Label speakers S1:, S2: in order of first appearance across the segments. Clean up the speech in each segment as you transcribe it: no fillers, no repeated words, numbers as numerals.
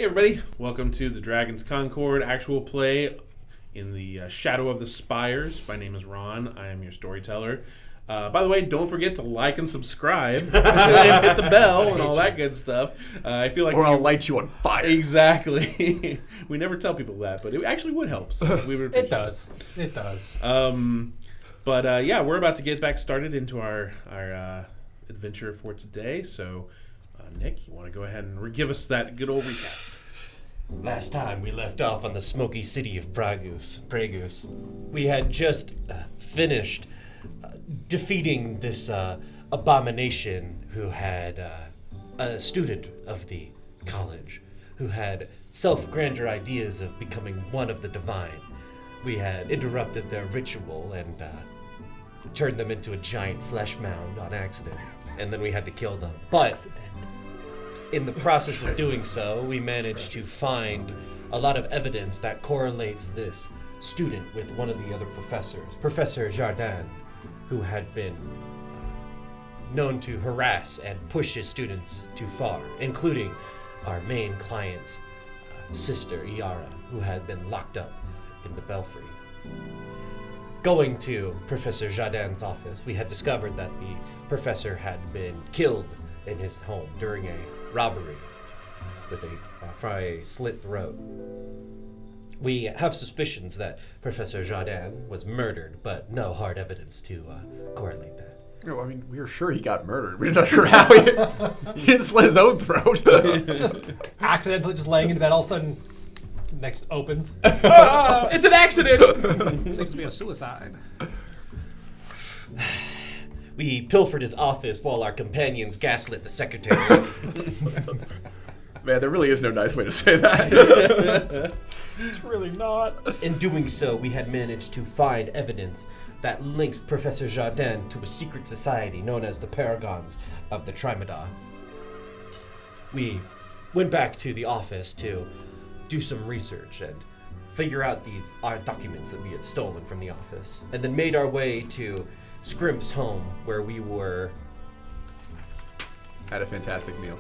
S1: Hey everybody, welcome to the Dragon's Concord actual play in the shadow of the Spires. My name is Ron, I am your storyteller. By the way, don't forget to like and subscribe and hit the bell and all that good stuff. I feel like
S2: I'll light you on fire.
S1: Exactly. We never tell people that, but it actually would help. So we would
S3: It does. It does.
S1: But yeah, we're about to get back started into our adventure for today. So, Nick, you want to go ahead and give us that good old recap?
S4: Last time we left off on the smoky city of Pragus. We had just finished defeating this abomination who had a student of the college who had self-grandeur ideas of becoming one of the divine. We had interrupted their ritual and turned them into a giant flesh mound on accident, and then we had to kill them. But in the process of doing so, we managed to find a lot of evidence that correlates this student with one of the other professors, Professor Jardin, who had been known to harass and push his students too far, including our main client's sister, Iara, who had been locked up in the belfry. Going to Professor Jardin's office, we had discovered that the professor had been killed in his home during a robbery with a slit throat. We have suspicions that Professor Jardin was murdered, but no hard evidence to correlate that.
S2: No, I mean, we were sure he got murdered. We're not sure how he didn't slit his own throat.
S3: It's just accidentally just laying in bed, all of a sudden, next opens.
S1: It's an accident!
S5: Seems to be a suicide.
S4: We pilfered his office while our companions gaslit the secretary.
S2: Man, there really is no nice way to say that.
S3: It's really not.
S4: In doing so, we had managed to find evidence that links Professor Jardin to a secret society known as the Paragons of the Trimadon. We went back to the office to do some research and figure out these documents that we had stolen from the office, and then made our way to Scrimp's home, where we
S2: Had a fantastic meal.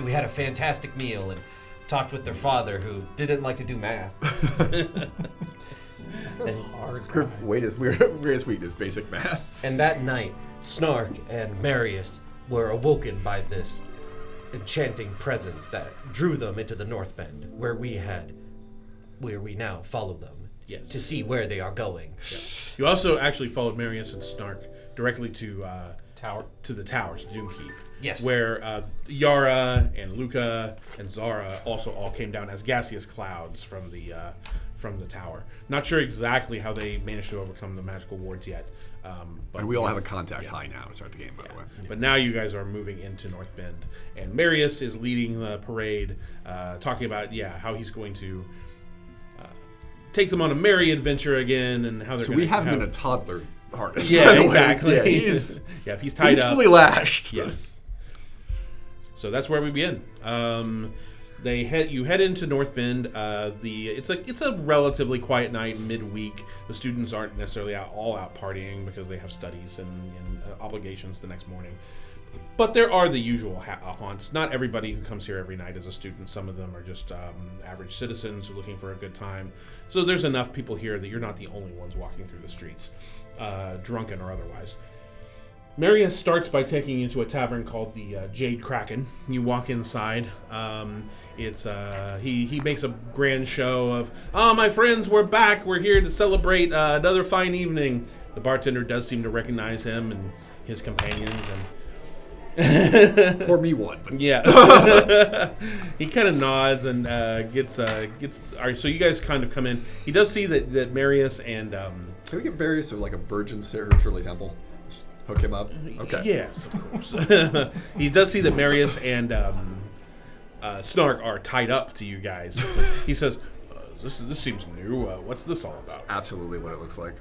S4: We had a fantastic meal and talked with their father, who didn't like to do math.
S3: That's hard.
S2: Script, weirdest weakness, basic math.
S4: And that night, Snark and Marius were awoken by this enchanting presence that drew them into the North Bend, where we now follow them.
S1: Yes.
S4: To see where they are going.
S1: Yeah. You also actually followed Marius and Snark directly to the towers, Doomkeep.
S4: Yes.
S1: Where Yara and Luca and Zara also all came down as gaseous clouds from the tower. Not sure exactly how they managed to overcome the magical wards yet. But
S2: And we all have a contact high now to start the game, by the way.
S1: But now you guys are moving into North Bend, and Marius is leading the parade, talking about how he's going to take them on a merry adventure again, and how they're.
S2: So we have him in a toddler harness.
S1: Yeah,
S2: by the way.
S1: exactly.
S2: Yeah, he's
S1: tied up.
S2: fully lashed.
S1: Yes. So that's where we begin. You head into North Bend. It's a relatively quiet night, midweek. The students aren't necessarily all out partying because they have studies and obligations the next morning. But there are the usual haunts. Not everybody who comes here every night is a student. Some of them are just average citizens who are looking for a good time. So there's enough people here that you're not the only ones walking through the streets, drunken or otherwise. Marius starts by taking you to a tavern called the Jade Kraken. You walk inside. He makes a grand show of, my friends, we're back. We're here to celebrate another fine evening. The bartender does seem to recognize him and his companions, and
S2: Pour me one. But.
S1: Yeah. He kind of nods and gets. All right, so you guys kind of come in. He does see that Marius and.
S2: Can we get Various or like a Virgin Shirley Temple? Just hook him up. Okay.
S1: Yes, of course. He does see that Marius and Snark are tied up to you guys. He says, "This seems new. What's this all about?"
S2: Absolutely what it looks like.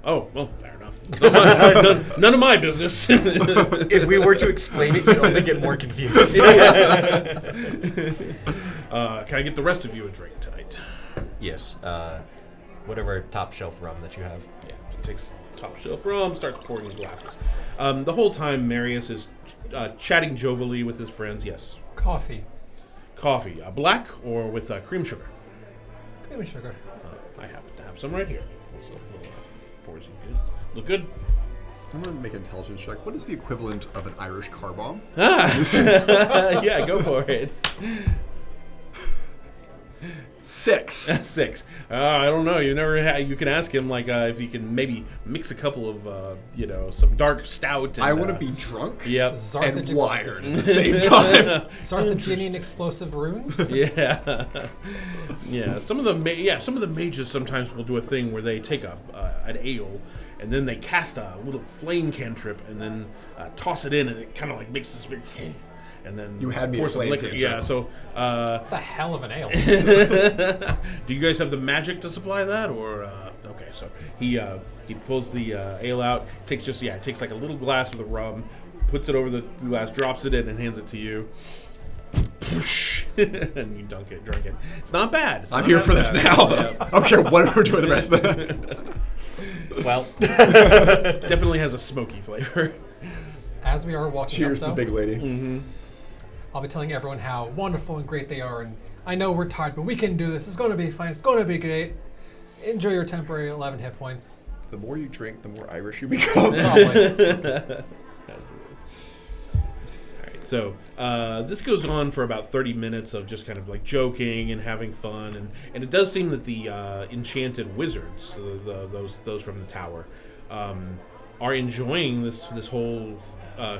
S1: Oh, well, fair enough. None of my business.
S4: If we were to explain it, you'd only get more confused.
S1: Can I get the rest of you a drink tonight?
S4: Yes. Whatever top shelf rum that you have.
S1: Yeah, he takes top shelf rum, starts pouring in glasses. The whole time, Marius is chatting jovially with his friends. Yes.
S3: Coffee.
S1: Coffee, black or with cream sugar?
S3: Cream and sugar.
S1: I happen to have some right here. So, pours you good. Look good.
S2: I'm going to make an intelligence check. What is the equivalent of an Irish car bomb?
S1: Yeah, go for it.
S2: 6.
S1: 6. I don't know. You never. You can ask him if he can maybe mix a couple of some dark stout. And,
S2: I want to be drunk.
S1: Yep.
S2: And wired at the same time.
S3: Sarthaginian explosive runes.
S1: Yeah. Yeah. Some of the mages sometimes will do a thing where they take an ale and then they cast a little flame cantrip and then toss it in and it kind of like makes this big. And then
S2: you had me
S1: pour some liquor. Yeah, so
S3: it's a hell of an ale.
S1: Do you guys have the magic to supply that, or okay? So he pulls the ale out. Takes like a little glass of the rum, puts it over the glass, drops it in, and hands it to you. And you drink it. It's not bad.
S2: I'm here for this now. Yeah. I don't care what we're doing the rest of the night.
S4: Well,
S1: definitely has a smoky flavor.
S3: As we are walking
S2: Cheers
S3: up,
S2: to the big lady.
S1: Mm-hmm.
S3: I'll be telling everyone how wonderful and great they are, and I know we're tired, but we can do this. It's going to be fine. It's going to be great. Enjoy your temporary 11 hit points.
S2: The more you drink, the more Irish you become.
S1: Absolutely. All right, so this goes on for about 30 minutes of just kind of like joking and having fun, and it does seem that the enchanted wizards, those from the tower, are enjoying this whole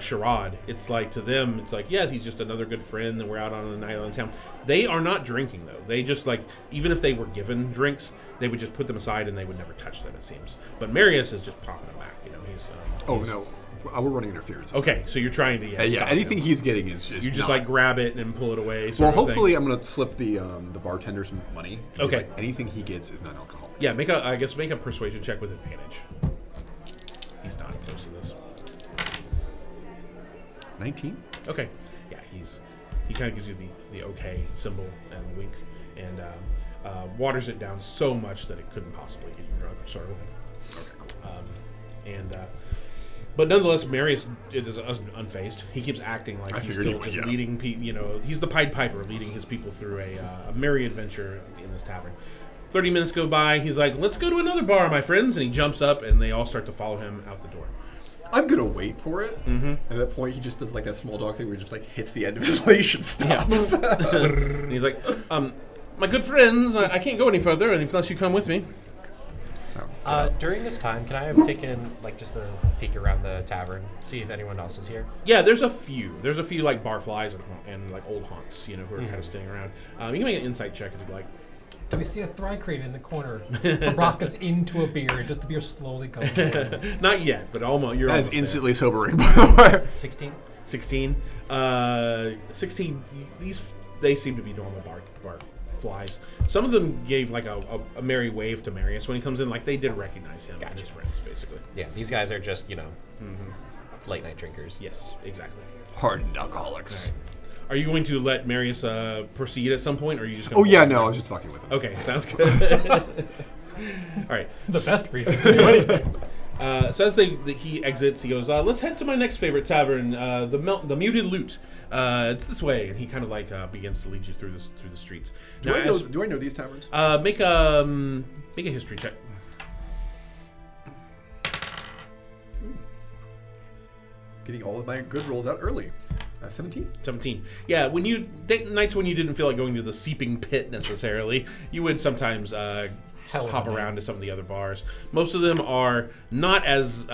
S1: charade. It's like, to them, it's like, yes, he's just another good friend, and we're out on a night in town. They are not drinking, though. They just, like, even if they were given drinks, they would just put them aside and they would never touch them, it seems. But Marius is just popping them back, he's...
S2: no. We're running interference.
S1: Okay, so you're trying to stop
S2: anything
S1: him.
S2: He's getting is just
S1: you just
S2: not.
S1: like grab it and pull it away.
S2: Well, hopefully I'm gonna slip the bartender some money.
S1: Okay.
S2: Anything he gets is non-alcohol.
S1: Yeah, make a persuasion check with advantage. He's not opposed to this.
S2: 19.
S1: Okay. Yeah, he kind of gives you the okay symbol and wink, and waters it down so much that it couldn't possibly get you drunk, sort of. Okay, cool. But nonetheless, Marius is unfazed. He keeps acting like he's still just leading people. He's the Pied Piper, leading his people through a merry adventure in this tavern. 30 minutes go by. He's like, "Let's go to another bar, my friends," and he jumps up, and they all start to follow him out the door.
S2: I'm gonna wait for it. Mm-hmm. At that point, he just does like that small dog thing where he just like hits the end of his leash and stops.
S1: And he's like, "My good friends, I can't go any further unless you come with me."
S4: During this time, can I have taken just a peek around the tavern, see if anyone else is here?
S1: Yeah, there's a few like barflies and like old haunts, who are kind of staying around. You can make an insight check if you'd like.
S3: Do we see a Thrycrane in the corner? Proboscis into a beer, just the beer slowly comes to him.
S1: Not yet, but almost. You're
S2: that
S1: almost
S2: is instantly
S1: there.
S2: sobering, by the way.
S4: 16.
S1: 16. 16. They seem to be normal bar flies. Some of them gave like a merry wave to Marius when he comes in, like they did recognize him and his friends, basically.
S4: Yeah, these guys are just late night drinkers.
S1: Yes, exactly.
S2: Hardened alcoholics.
S1: Right. Are you going to let Marius proceed at some point, or are you just going
S2: to... Oh, yeah, no, I was just fucking with him.
S1: Okay, sounds good. All right.
S3: The best reason to do anything.
S1: So as he exits, he goes, let's head to my next favorite tavern, the Muted Loot. It's this way. And he kind of begins to lead you through the streets.
S2: Do I know these taverns?
S1: Make a history check.
S2: Getting all of my good rolls out early. 17.
S1: 17. Yeah, nights when you didn't feel like going to the Seeping Pit necessarily, you would sometimes hop around to some of the other bars. Most of them are not as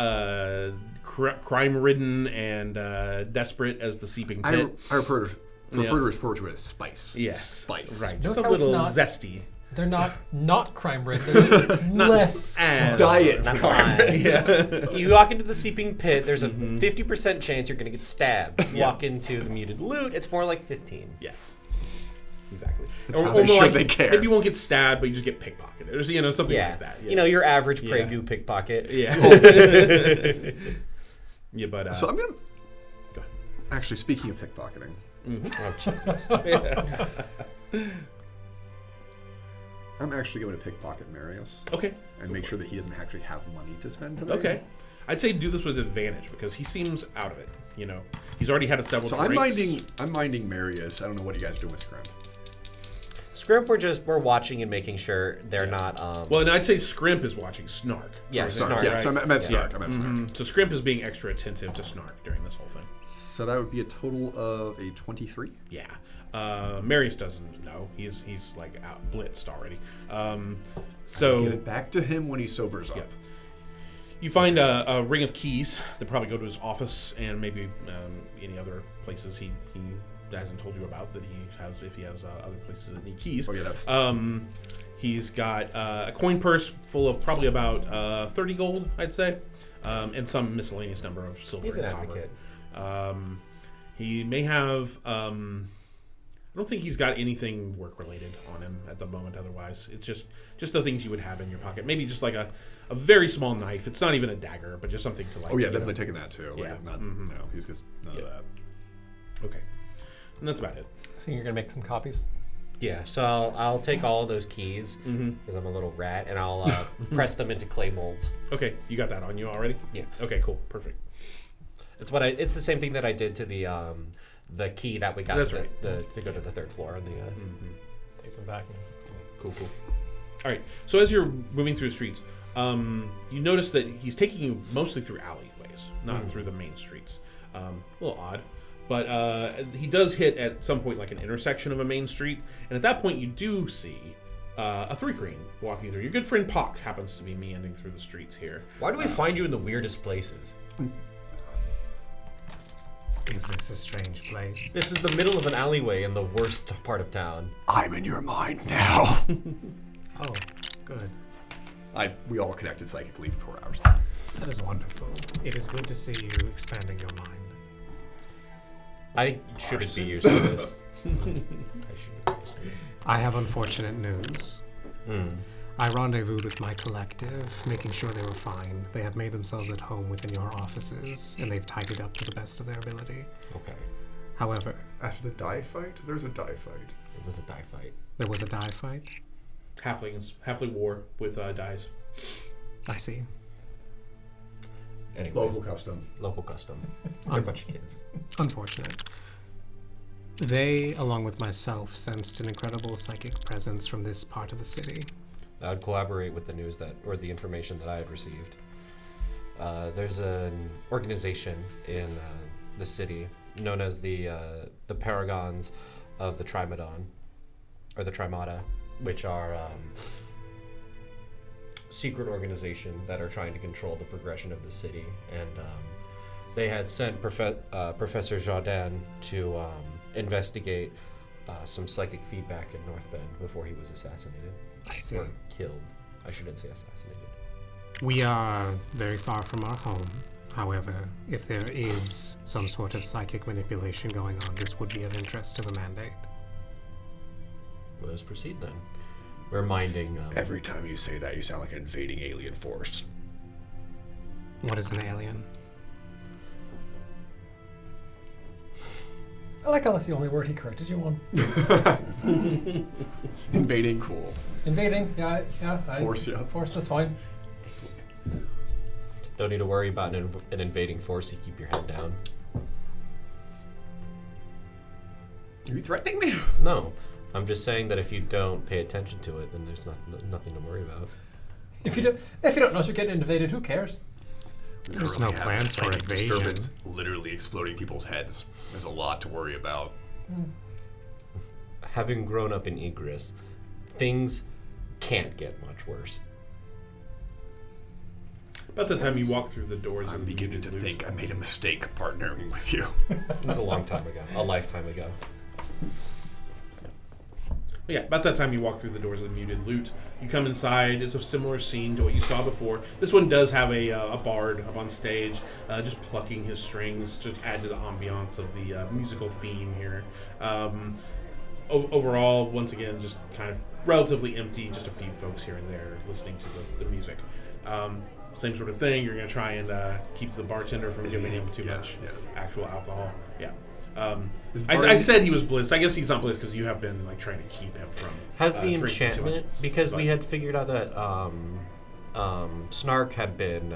S1: crime-ridden and desperate as the Seeping Pit.
S2: I prefer to refer to it as spice.
S1: Yes.
S2: Spice.
S1: Right.
S3: Notice
S1: Just a little zesty.
S3: They're not crime-ridden. They're just less
S2: diet
S4: crime. Yeah. You walk into the Seeping Pit, there's a 50% chance you're going to get stabbed. You walk into the Muted Loot, it's more like 15.
S1: Yes. Exactly.
S2: They care.
S1: Maybe you won't get stabbed, but you just get pickpocketed. Or, something like that.
S4: Your average Prey Goo pickpocket.
S1: Yeah. Yeah, but...
S2: So I'm going to...
S1: Go ahead.
S2: Actually, speaking of pickpocketing...
S4: Oh, Jesus.
S2: I'm actually going to pickpocket Marius.
S1: Okay.
S2: And make sure that he doesn't actually have money to spend today.
S1: Okay. I'd say do this with advantage because he seems out of it. You know, he's already had several
S2: So
S1: drinks.
S2: I'm minding Marius. I don't know what you guys do with Scrimp.
S4: Scrimp, we're watching and making sure they're not.
S1: Well, and I'd say Scrimp is watching Snark.
S4: Yeah,
S2: Snark.
S4: Snark.
S2: Yeah,
S4: Right?
S2: so I meant Snark. I meant Snark.
S1: So Scrimp is being extra attentive to Snark during this whole thing.
S2: So that would be a total of a 23.
S1: Yeah. Marius doesn't know. He's like out blitzed already. So
S2: Give it back to him when he sobers up.
S1: Yep. You find a ring of keys that probably go to his office and maybe any other places he hasn't told you about that he has, if he has other places that need keys.
S2: Oh yeah, that's.
S1: He's got a coin purse full of probably about 30 gold, I'd say, and some miscellaneous number of silver
S4: He's
S1: and
S4: an
S1: copper.
S4: advocate.
S1: He may have. I don't think he's got anything work related on him at the moment. Otherwise, it's just the things you would have in your pocket. Maybe just like a very small knife. It's not even a dagger, but just something to like.
S2: Oh yeah,
S1: you know.
S2: definitely taking that too.
S1: Yeah.
S2: Like, no, he's just none of that.
S1: Okay, and that's about it.
S3: So you're gonna make some copies.
S4: Yeah, so I'll take all of those keys because I'm a little rat, and I'll press them into clay molds.
S1: Okay, you got that on you already?
S4: Yeah.
S1: Okay, cool, perfect.
S4: It's the same thing that I did to the key that we got
S1: That's
S4: to,
S1: right.
S4: to go to the third floor. On the
S3: Take them back.
S1: Cool. All right. So as you're moving through the streets, you notice that he's taking you mostly through alleyways, not through the main streets. A little odd, but he does hit at some point like an intersection of a main street, and at that point you do see a three-crane walking through. Your good friend Pock happens to be meandering through the streets here.
S4: Why do we find you in the weirdest places?
S5: Is this a strange place?
S4: This is the middle of an alleyway in the worst part of town.
S2: I'm in your mind now.
S5: Oh, good.
S2: We all connected psychically for 4 hours.
S5: That is wonderful. It is good to see you expanding your mind.
S4: I shouldn't be used to this. I shouldn't be used to this.
S5: I have unfortunate news. I rendezvoused with my collective, making sure they were fine. They have made themselves at home within your offices, and they've tidied up to the best of their ability.
S4: Okay.
S5: However,
S2: After the die fight, there's a die fight.
S4: It was a die fight.
S5: there was a die fight.
S1: Halfling war with dice.
S5: I see.
S4: Anyways,
S2: Local custom.
S4: They're a bunch of kids.
S5: Unfortunate. They, along with myself, sensed an incredible psychic presence from this part of the city.
S4: I would collaborate with the news or the information that I had received. There's an organization in the city known as the Paragons of the Trimadon, or the Trimata, which are secret organization that are trying to control the progression of the city. And they had sent Professor Jardin to investigate some psychic feedback in North Bend before he was assassinated.
S5: I see.
S4: Or killed. I shouldn't say assassinated.
S5: We are very far from our home. However, if there is some sort of psychic manipulation going on, this would be of interest to the mandate.
S4: Let us proceed then. We're minding.
S2: Every time you say that, you sound like an invading alien force.
S5: What is an alien?
S3: I like how that's the only word he corrected you on.
S2: Invading, cool.
S3: Invading, yeah.
S2: Force, yeah.
S3: Force, that's fine.
S4: Don't need to worry about an invading force. You keep your head down.
S2: Are you threatening me?
S4: No, I'm just saying that if you don't pay attention to it, then there's nothing to worry about.
S3: If you don't know you're getting invaded, who cares?
S5: There's no plans for invasion.
S2: Disturbance literally exploding people's heads. There's a lot to worry about.
S4: Having grown up in Egress, things can't get much worse.
S1: About the time you walk through the doors,
S2: I'm
S1: and
S2: beginning to think I made a mistake partnering with you.
S4: It was a long time ago, a lifetime ago.
S1: Yeah, about that time you walk through the doors of the muted loot. You come inside. It's a similar scene to what you saw before. This one does have a bard up on stage, just plucking his strings to add to the ambiance of the musical theme here. Overall, once again, just kind of relatively empty. Just a few folks here and there listening to the music. Same sort of thing. You're going to try and keep the bartender from giving him too much actual alcohol. Yeah. I said he was blitzed. I guess he's not blitzed because you have been like trying to keep him from.
S4: Has the
S1: drinking too much.
S4: enchantment? Because we had figured out that Snark had been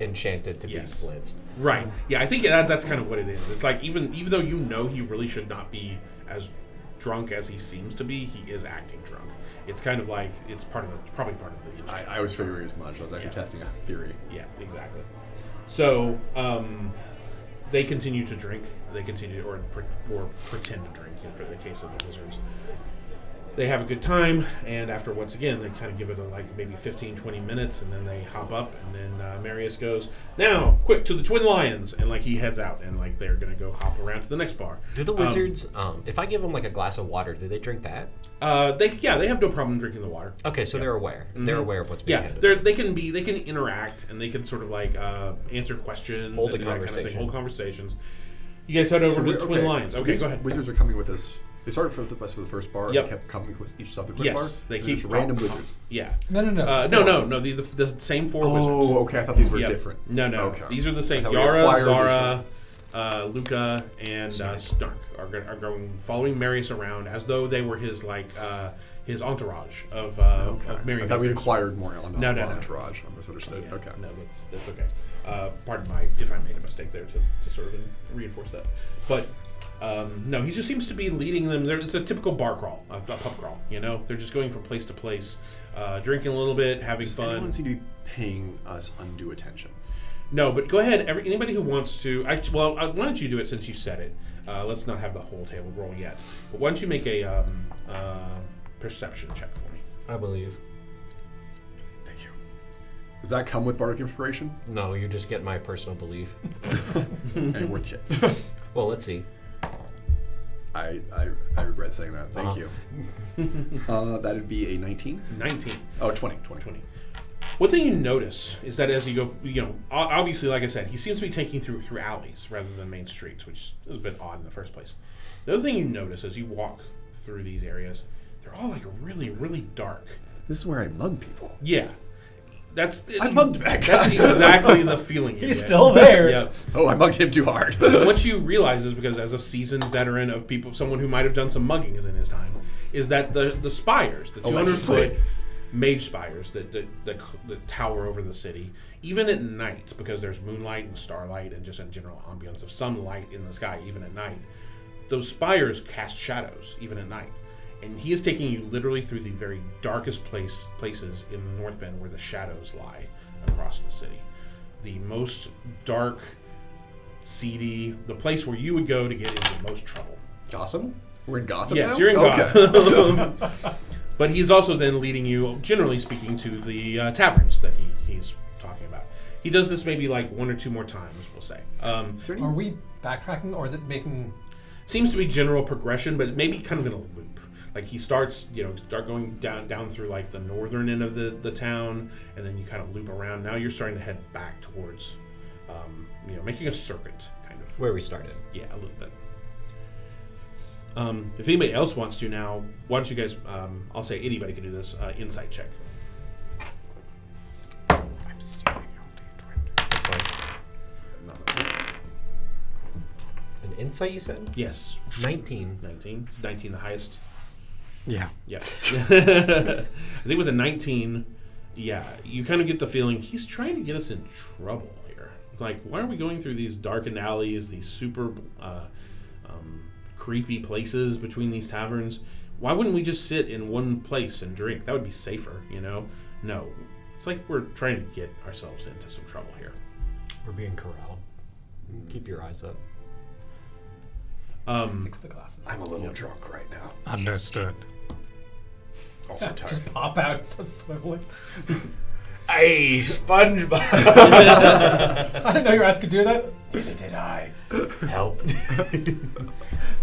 S4: enchanted to
S1: Yes.
S4: be blitzed.
S1: Right. Yeah, I think that's kind of what it is. It's like even though you know he really should not be as drunk as he seems to be, he is acting drunk. It's kind of like it's probably part of the enchantment.
S2: I was figuring as much. I was actually testing a theory.
S1: Yeah, exactly. So they continue to drink. They continue or pretend to drink for the case of the wizards. They have a good time, and after once again, they kind of give it maybe 15, 20 minutes, and then they hop up, and then Marius goes, "Now, quick, to the Twin Lions!" And he heads out, and they're going to go hop around to the next bar.
S4: Do the wizards, if I give them a glass of water, do they drink that?
S1: They have no problem drinking the water.
S4: Okay, so they're aware. Mm-hmm. They're aware of what's being handed.
S1: They can interact, and they can sort of answer questions,
S4: hold
S1: and
S4: a
S1: that kind of
S4: conversation.
S1: thing, hold conversations. You guys head over to the Twin Lions.
S2: So
S1: Okay,
S2: these
S1: go ahead.
S2: Wizards are coming with us. They started for the first bar.
S1: Yep.
S2: And kept coming with each subsequent bar.
S1: Yes, they keep
S2: Just random wizards.
S1: Yeah.
S3: No.
S1: No. The same four wizards.
S2: Oh, okay. I thought these were
S1: Yep.
S2: different.
S1: No.
S2: Okay.
S1: These are the same.
S2: I thought we
S1: Yara,
S2: acquired
S1: Zara, Luca, and Snark are going following Marius around as though they were his his entourage of
S2: Okay.
S1: Merry
S2: I thought we
S1: makers.
S2: acquired more on
S1: No.
S2: entourage. I misunderstood.
S1: Yeah,
S2: Okay.
S1: No, that's okay. Pardon if I made a mistake there to sort of reinforce that. But no, he just seems to be leading them. It's a typical bar crawl, a pub crawl. They're just going from place to place, drinking a little bit, having
S2: Does
S1: fun.
S2: anyone seem to be paying us undue attention?
S1: No, but go ahead. Anybody who wants to, why don't you do it since you said it? Let's not have the whole table roll yet. But why don't you make a perception check for me?
S4: I believe.
S2: Thank you. Does that come with bardic inspiration?
S4: No, you just get my personal belief.
S2: Ain't worth shit.
S4: Well, let's see.
S2: I regret saying that. Thank you. That'd be a 19?
S1: 19.
S2: Oh, 20.
S1: 20. One thing you notice is that as you go, obviously, like I said, he seems to be taking through alleys rather than main streets, which is a bit odd in the first place. The other thing you notice as you walk through these areas, they're all really, really dark.
S2: This is where I mug people.
S1: Yeah.
S2: I mugged that guy.
S1: That's exactly the feeling you
S3: He's
S1: get.
S3: still there.
S1: Yeah.
S2: Oh, I mugged him too hard.
S1: What you realize is because as a seasoned veteran of someone who might have done some muggings in his time, is that the spires, the 200-foot mage spires that tower over the city, even at night, because there's moonlight and starlight and just a general ambiance of some light in the sky, even at night, those spires cast shadows even at night. And he is taking you literally through the very darkest places in the North Bend where the shadows lie across the city. The most dark, seedy, the place where you would go to get into most trouble.
S2: Gotham? We're in Gotham
S1: Yes,
S2: now?
S1: you're in
S2: Okay.
S1: Gotham. But he's also then leading you, generally speaking, to the taverns that he's talking about. He does this maybe one or two more times, we'll say.
S2: Is there any-
S3: Are we backtracking, or is it making?
S1: Seems to be general progression, but maybe kind of in a loop. He starts, start going down through the northern end of the town, and then you kind of loop around. Now you're starting to head back towards, making a circuit, kind of.
S4: Where we started.
S1: Yeah, a little bit. If anybody else wants to now, why don't you guys, I'll say anybody can do this, insight check.
S5: I'm stealing your
S4: That's fine. An insight, you said?
S1: Yes.
S4: 19.
S1: 19. Is 19 the highest?
S5: Yeah.
S1: Yeah. I think with a 19, yeah, you kind of get the feeling he's trying to get us in trouble here. Why are we going through these darkened alleys, these super creepy places between these taverns? Why wouldn't we just sit in one place and drink? That would be safer, No. It's like we're trying to get ourselves into some trouble here.
S4: We're being corralled. Keep your eyes up.
S3: Fix the glasses.
S2: I'm a little drunk right now.
S5: Understood.
S2: Also tired.
S3: Just pop out, just swiveling.
S4: Hey, SpongeBob!
S3: I didn't know you were asking to do that.
S2: Did I?
S4: Help.
S1: Do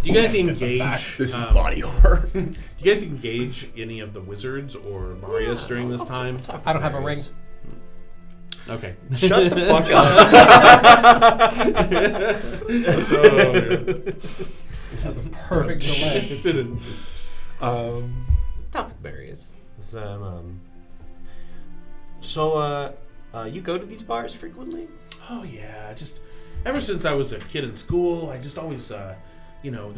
S1: you guys engage?
S2: This is body horror.
S1: Do you guys engage any of the wizards or Marius during this time?
S3: I don't have a ring.
S1: Okay.
S4: Shut the fuck up.
S3: Perfect delay.
S1: It didn't.
S4: Talk with Marius. So, you go to these bars frequently?
S1: Oh yeah, just ever since I was a kid in school, I just always, the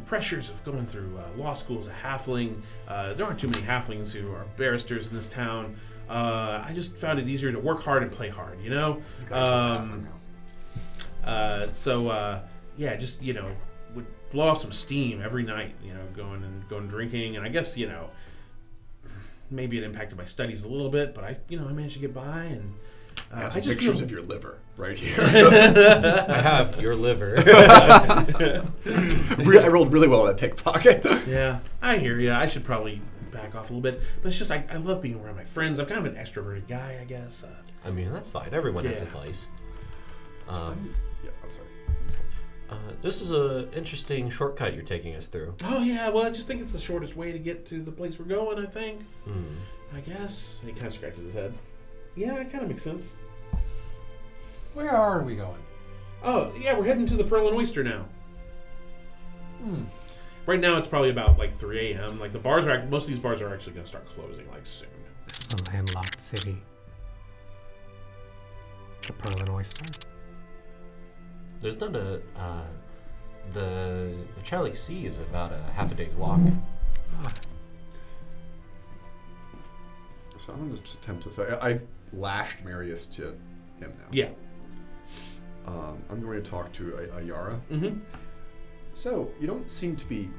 S1: pressures of going through law school as a halfling. There aren't too many halflings who are barristers in this town. I just found it easier to work hard and play hard, you know? Yeah, just, would blow off some steam every night, going drinking. And I guess, maybe it impacted my studies a little bit, but I managed to get by. And
S2: I some pictures of your liver right here.
S4: I have your liver.
S2: I rolled really well on that pickpocket.
S1: Yeah, I hear you. I should probably back off a little bit. But it's just, I love being around my friends. I'm kind of an extroverted guy, I guess.
S4: I mean, that's fine. Everyone has a vice.
S2: I'm sorry.
S4: This is an interesting shortcut you're taking us through.
S1: Oh, yeah. Well, I just think it's the shortest way to get to the place we're going, I think. I guess. And he kind of scratches his head. Yeah, it kind of makes sense.
S3: Where are we going?
S1: Oh, yeah, we're heading to the Pearl and Oyster now. Right now, it's probably about, 3 a.m. Like, most of these bars are actually going to start closing, soon.
S5: This is a landlocked city. The Pearl and Oyster.
S4: There's not the Charlie Sea is about a half a day's walk.
S2: So I'm going to attempt to. So I've lashed Marius to him now.
S1: Yeah.
S2: I'm going to talk to Ayara.
S1: Mm-hmm.
S2: So you don't seem to be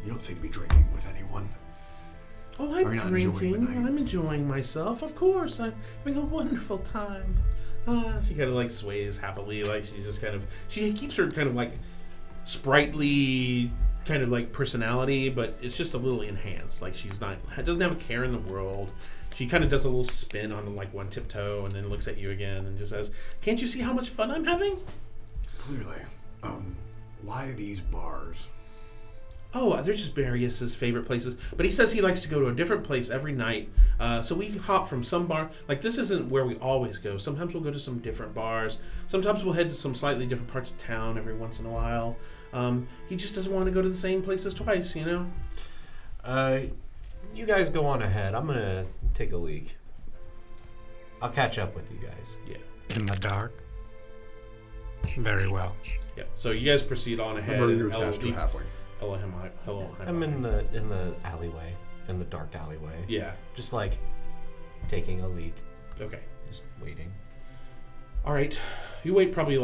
S2: drinking with anyone.
S1: Oh, I'm drinking. I'm enjoying myself. Of course, I'm having a wonderful time. She kind of sways happily, she's just she keeps her kind of sprightly kind of personality, but it's just a little enhanced. She's doesn't have a care in the world. She kind of does a little spin on one tiptoe and then looks at you again and just says, "Can't you see how much fun I'm having?"
S2: Clearly. Why these bars?
S1: Oh, they're just Marius's favorite places. But he says he likes to go to a different place every night. So we hop from some bar. This isn't where we always go. Sometimes we'll go to some different bars. Sometimes we'll head to some slightly different parts of town every once in a while. He just doesn't want to go to the same places twice,
S4: You guys go on ahead. I'm going to take a leak. I'll catch up with you guys.
S1: Yeah.
S5: In the dark? Very well.
S1: Yeah. So you guys proceed on ahead.
S2: Remember, you're attached to a halfling.
S1: Hello.
S4: I'm in the alleyway, in the dark alleyway.
S1: Yeah.
S4: Just taking a leak.
S1: Okay.
S4: Just waiting.
S1: All right. You wait probably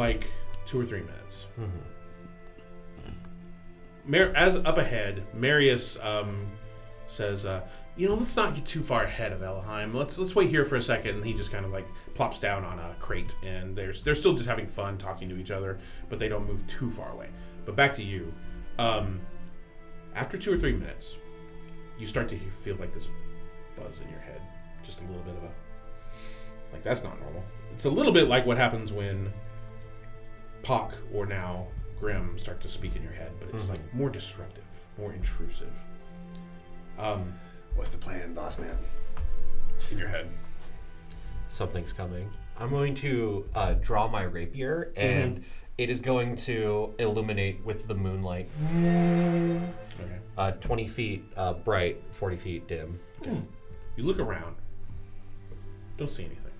S1: 2 or 3 minutes. As up ahead, Marius says, let's not get too far ahead of Elheim. Let's wait here for a second. And he just kind of plops down on a crate, and they're still just having fun talking to each other, but they don't move too far away. But back to you. After 2 or 3 minutes, you start to feel this buzz in your head. Just a little bit of a... that's not normal. It's a little bit like what happens when Pock or now Grim start to speak in your head, but it's more disruptive, more intrusive.
S2: What's the plan, boss man? In your head.
S4: Something's coming. I'm going to draw my rapier, and it is going to illuminate with the moonlight. Okay. 20 feet bright, 40 feet dim.
S1: Okay. You look around. Don't see anything.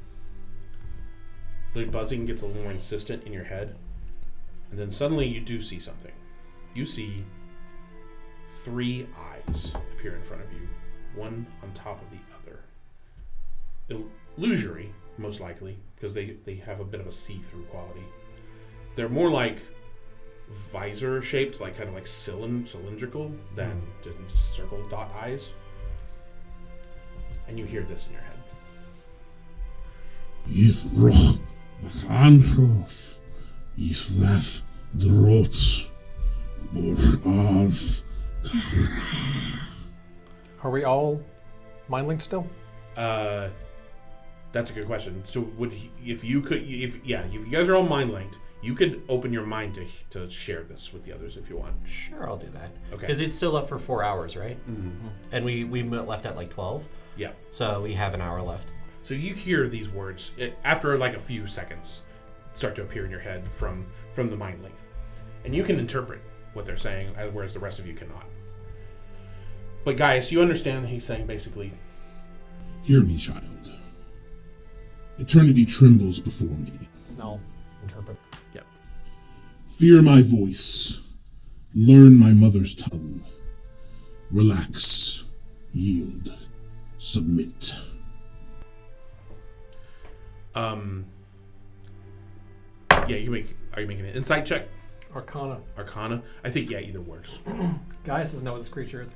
S1: The buzzing gets a little more insistent in your head. And then suddenly you do see something. You see 3 eyes appear in front of you, one on top of the other. Illusory, most likely, because they have a bit of a see-through quality. They're more visor-shaped, kind of cylindrical than just circle dot eyes. And you hear this in your head.
S6: Is roch bachanchof, is that drot, boraf,
S3: Are we all mind linked still?
S1: That's a good question. So if you guys are all mind linked, you could open your mind to share this with the others if you want.
S4: Sure, I'll do that.
S1: Okay.
S4: Because it's still up for 4 hours, right?
S1: Mm-hmm.
S4: And we left at 12.
S1: Yeah.
S4: So we have an hour left.
S1: So you hear these words after a few seconds start to appear in your head from the mind link, and you can interpret what they're saying, whereas the rest of you cannot. But Gaius, you understand that he's saying basically,
S6: hear me, child. Eternity trembles before me.
S3: No. Interpret.
S1: Yep.
S6: Fear my voice. Learn my mother's tongue. Relax. Yield. Submit.
S1: Yeah, you can make. Are you making an insight check?
S3: Arcana.
S1: Arcana. I think either works.
S3: Guys doesn't know what this creature is.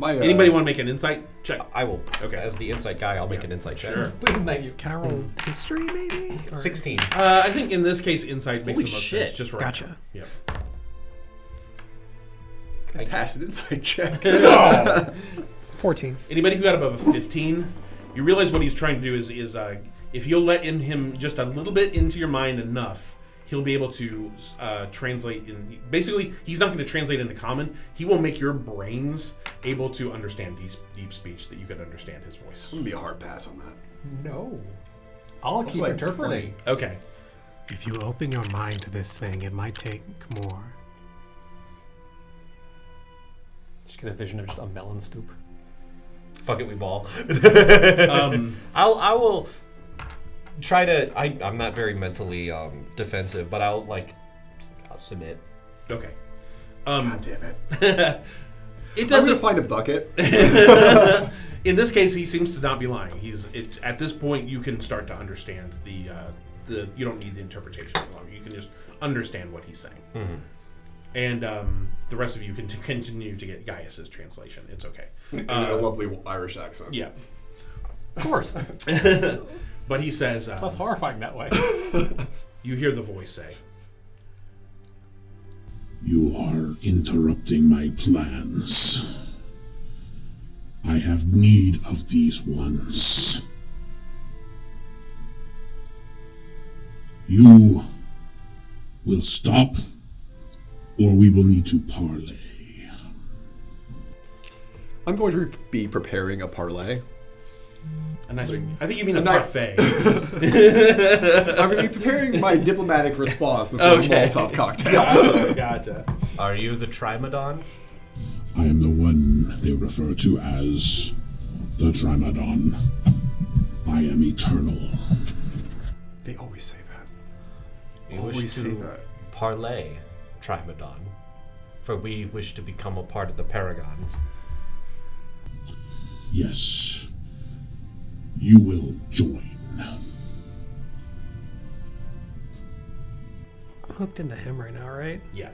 S1: Anybody want to make an insight check?
S4: I will.
S1: Okay.
S4: As the insight guy, I'll make an insight check.
S1: Sure.
S3: Please and thank you.
S5: Can I roll history, maybe? Or-
S4: 16.
S1: I think in this case, insight makes
S5: Holy
S1: the most
S5: shit.
S1: sense. Just for
S5: Gotcha.
S1: Yeah.
S2: I passed an insight check.
S5: 14.
S1: Anybody who got above a 15, you realize what he's trying to do is if you'll let him just a little bit into your mind enough, he'll be able to translate in. Basically, he's not going to translate into common. He will make your brains able to understand deep speech that you can understand his voice.
S2: It's gonna be a hard pass on that.
S3: No. I'll keep
S2: like
S3: interpreting.
S1: Okay.
S5: If you open your mind to this thing, it might take more.
S3: Just get a vision of just a melon scoop.
S4: Fuck it, we ball.
S1: Um,
S4: I will try to. I'm not very mentally defensive, but I'll submit.
S1: okay.
S2: God damn it.
S1: It
S2: I'm gonna
S1: doesn't.
S2: find a bucket.
S1: In this case, he seems to not be lying. At this point, you can start to understand the. You don't need the interpretation any longer. You can just understand what he's saying.
S4: Mm-hmm.
S1: And the rest of you can continue to get Gaius's translation. It's okay.
S2: And a lovely Irish accent.
S1: Yeah.
S3: Of course.
S1: But he says,
S3: It's less horrifying that way.
S1: you hear the voice say,
S6: You are interrupting my plans. I have need of these ones. You will stop, or we will need to parley.
S2: I'm going to be preparing a parlay.
S1: a nice. I think you mean a
S2: nice-
S1: parfait.
S2: I'm going to be preparing my diplomatic response before
S1: Okay.
S2: a Molotov cocktail.
S1: Gotcha.
S4: Are you the Trimadon?
S6: I am the one they refer to as the Trimadon. I am eternal.
S2: They always say that.
S4: We
S2: Always
S4: wish
S2: say
S4: to
S2: that.
S4: parlay, Trimadon, for we wish to become a part of the Paragons.
S6: Yes, you will join.
S5: I'm hooked into him right now, right?
S1: Yeah.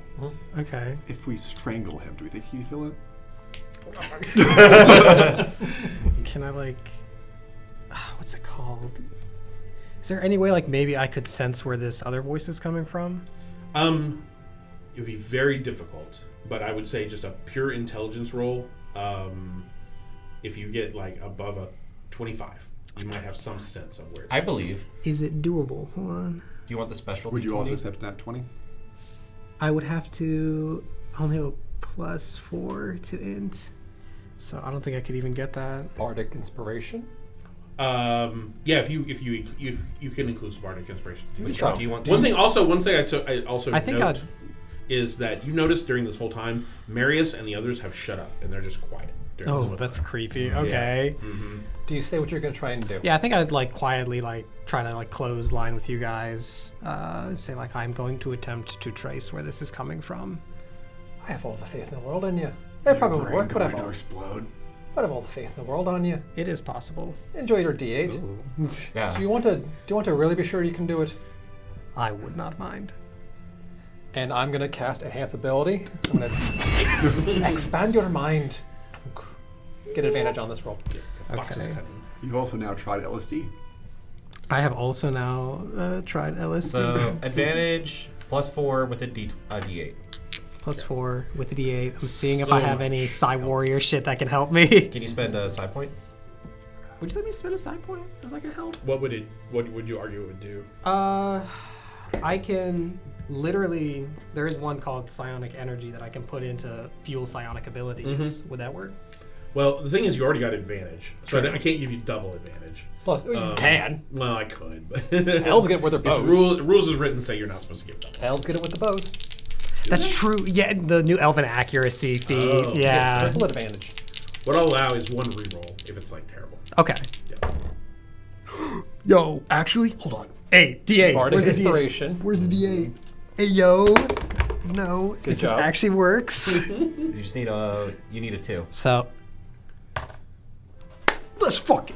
S5: Okay.
S2: If we strangle him, do we think he'd feel it?
S5: Can I what's it called? Is there any way maybe I could sense where this other voice is coming from?
S1: It would be very difficult, but I would say just a pure intelligence roll. If you get above a 25, you might have some sense of where it's
S4: I believe.
S5: Is it doable? Hold on.
S4: Do you want the special?
S2: Would you
S4: D20?
S2: also accept that 20?
S5: I would have to only have a +4 to int, so I don't think I could even get that.
S3: Bardic inspiration.
S1: Yeah, if you can include Spartic inspiration.
S4: Which one do you want?
S1: One thing I also
S5: I think
S1: note is that you noticed during this whole time, Marius and the others have shut up and they're just quiet. during this
S5: Oh,
S1: whole
S5: that's
S1: time.
S5: creepy. Okay.
S1: Mm-hmm.
S3: Do you say what you're going to try and do?
S5: Yeah, I think I'd quietly try to close line with you guys. Say I'm going to attempt to trace where this is coming from.
S3: I have all the faith in the world in you. It probably would work, but I
S2: going to
S3: have
S2: explode.
S3: all the faith in the world on you.
S5: It is possible.
S3: Enjoy your D8.
S4: Yeah.
S3: So do you want to really be sure you can do it?
S5: I would not mind.
S3: And I'm going to cast Enhance Ability. I'm going to expand your mind. Get advantage on this roll.
S1: Fox is
S5: Okay.
S1: cutting.
S2: You've also now tried LSD.
S5: I have also now tried LSD.
S4: So advantage +4 with a D8.
S5: +4 with the D8. I'm seeing if
S1: So
S5: I have any Psy Warrior shit that can help me.
S4: Can you spend a side point?
S5: Would you let me spend a side point? Does that can help?
S1: What would you argue it would do?
S5: I can literally. There is one called Psionic Energy that I can put into fuel psionic abilities. Would that work?
S1: Well, the thing is, you already got advantage, so I can't give you double advantage.
S3: Plus, you can.
S1: Well, I could, but
S3: Elves get it with their
S1: it's
S3: bows.
S1: rules is written say you're not supposed to give double.
S3: Elves get it with the bows.
S5: That's true. Yeah, the new Elven Accuracy feat.
S1: Oh.
S5: Yeah.
S3: Triple advantage.
S1: What I'll allow is one reroll if it's terrible.
S5: Okay.
S1: Yeah.
S5: Yo, actually, hold on. Hey, D8.
S3: Bardic
S5: Where's the D8?
S3: Inspiration.
S5: Where's the D8? Hey, yo. No, if this
S3: job.
S5: actually works.
S4: You just need a 2.
S5: So,
S2: Let's fuck it.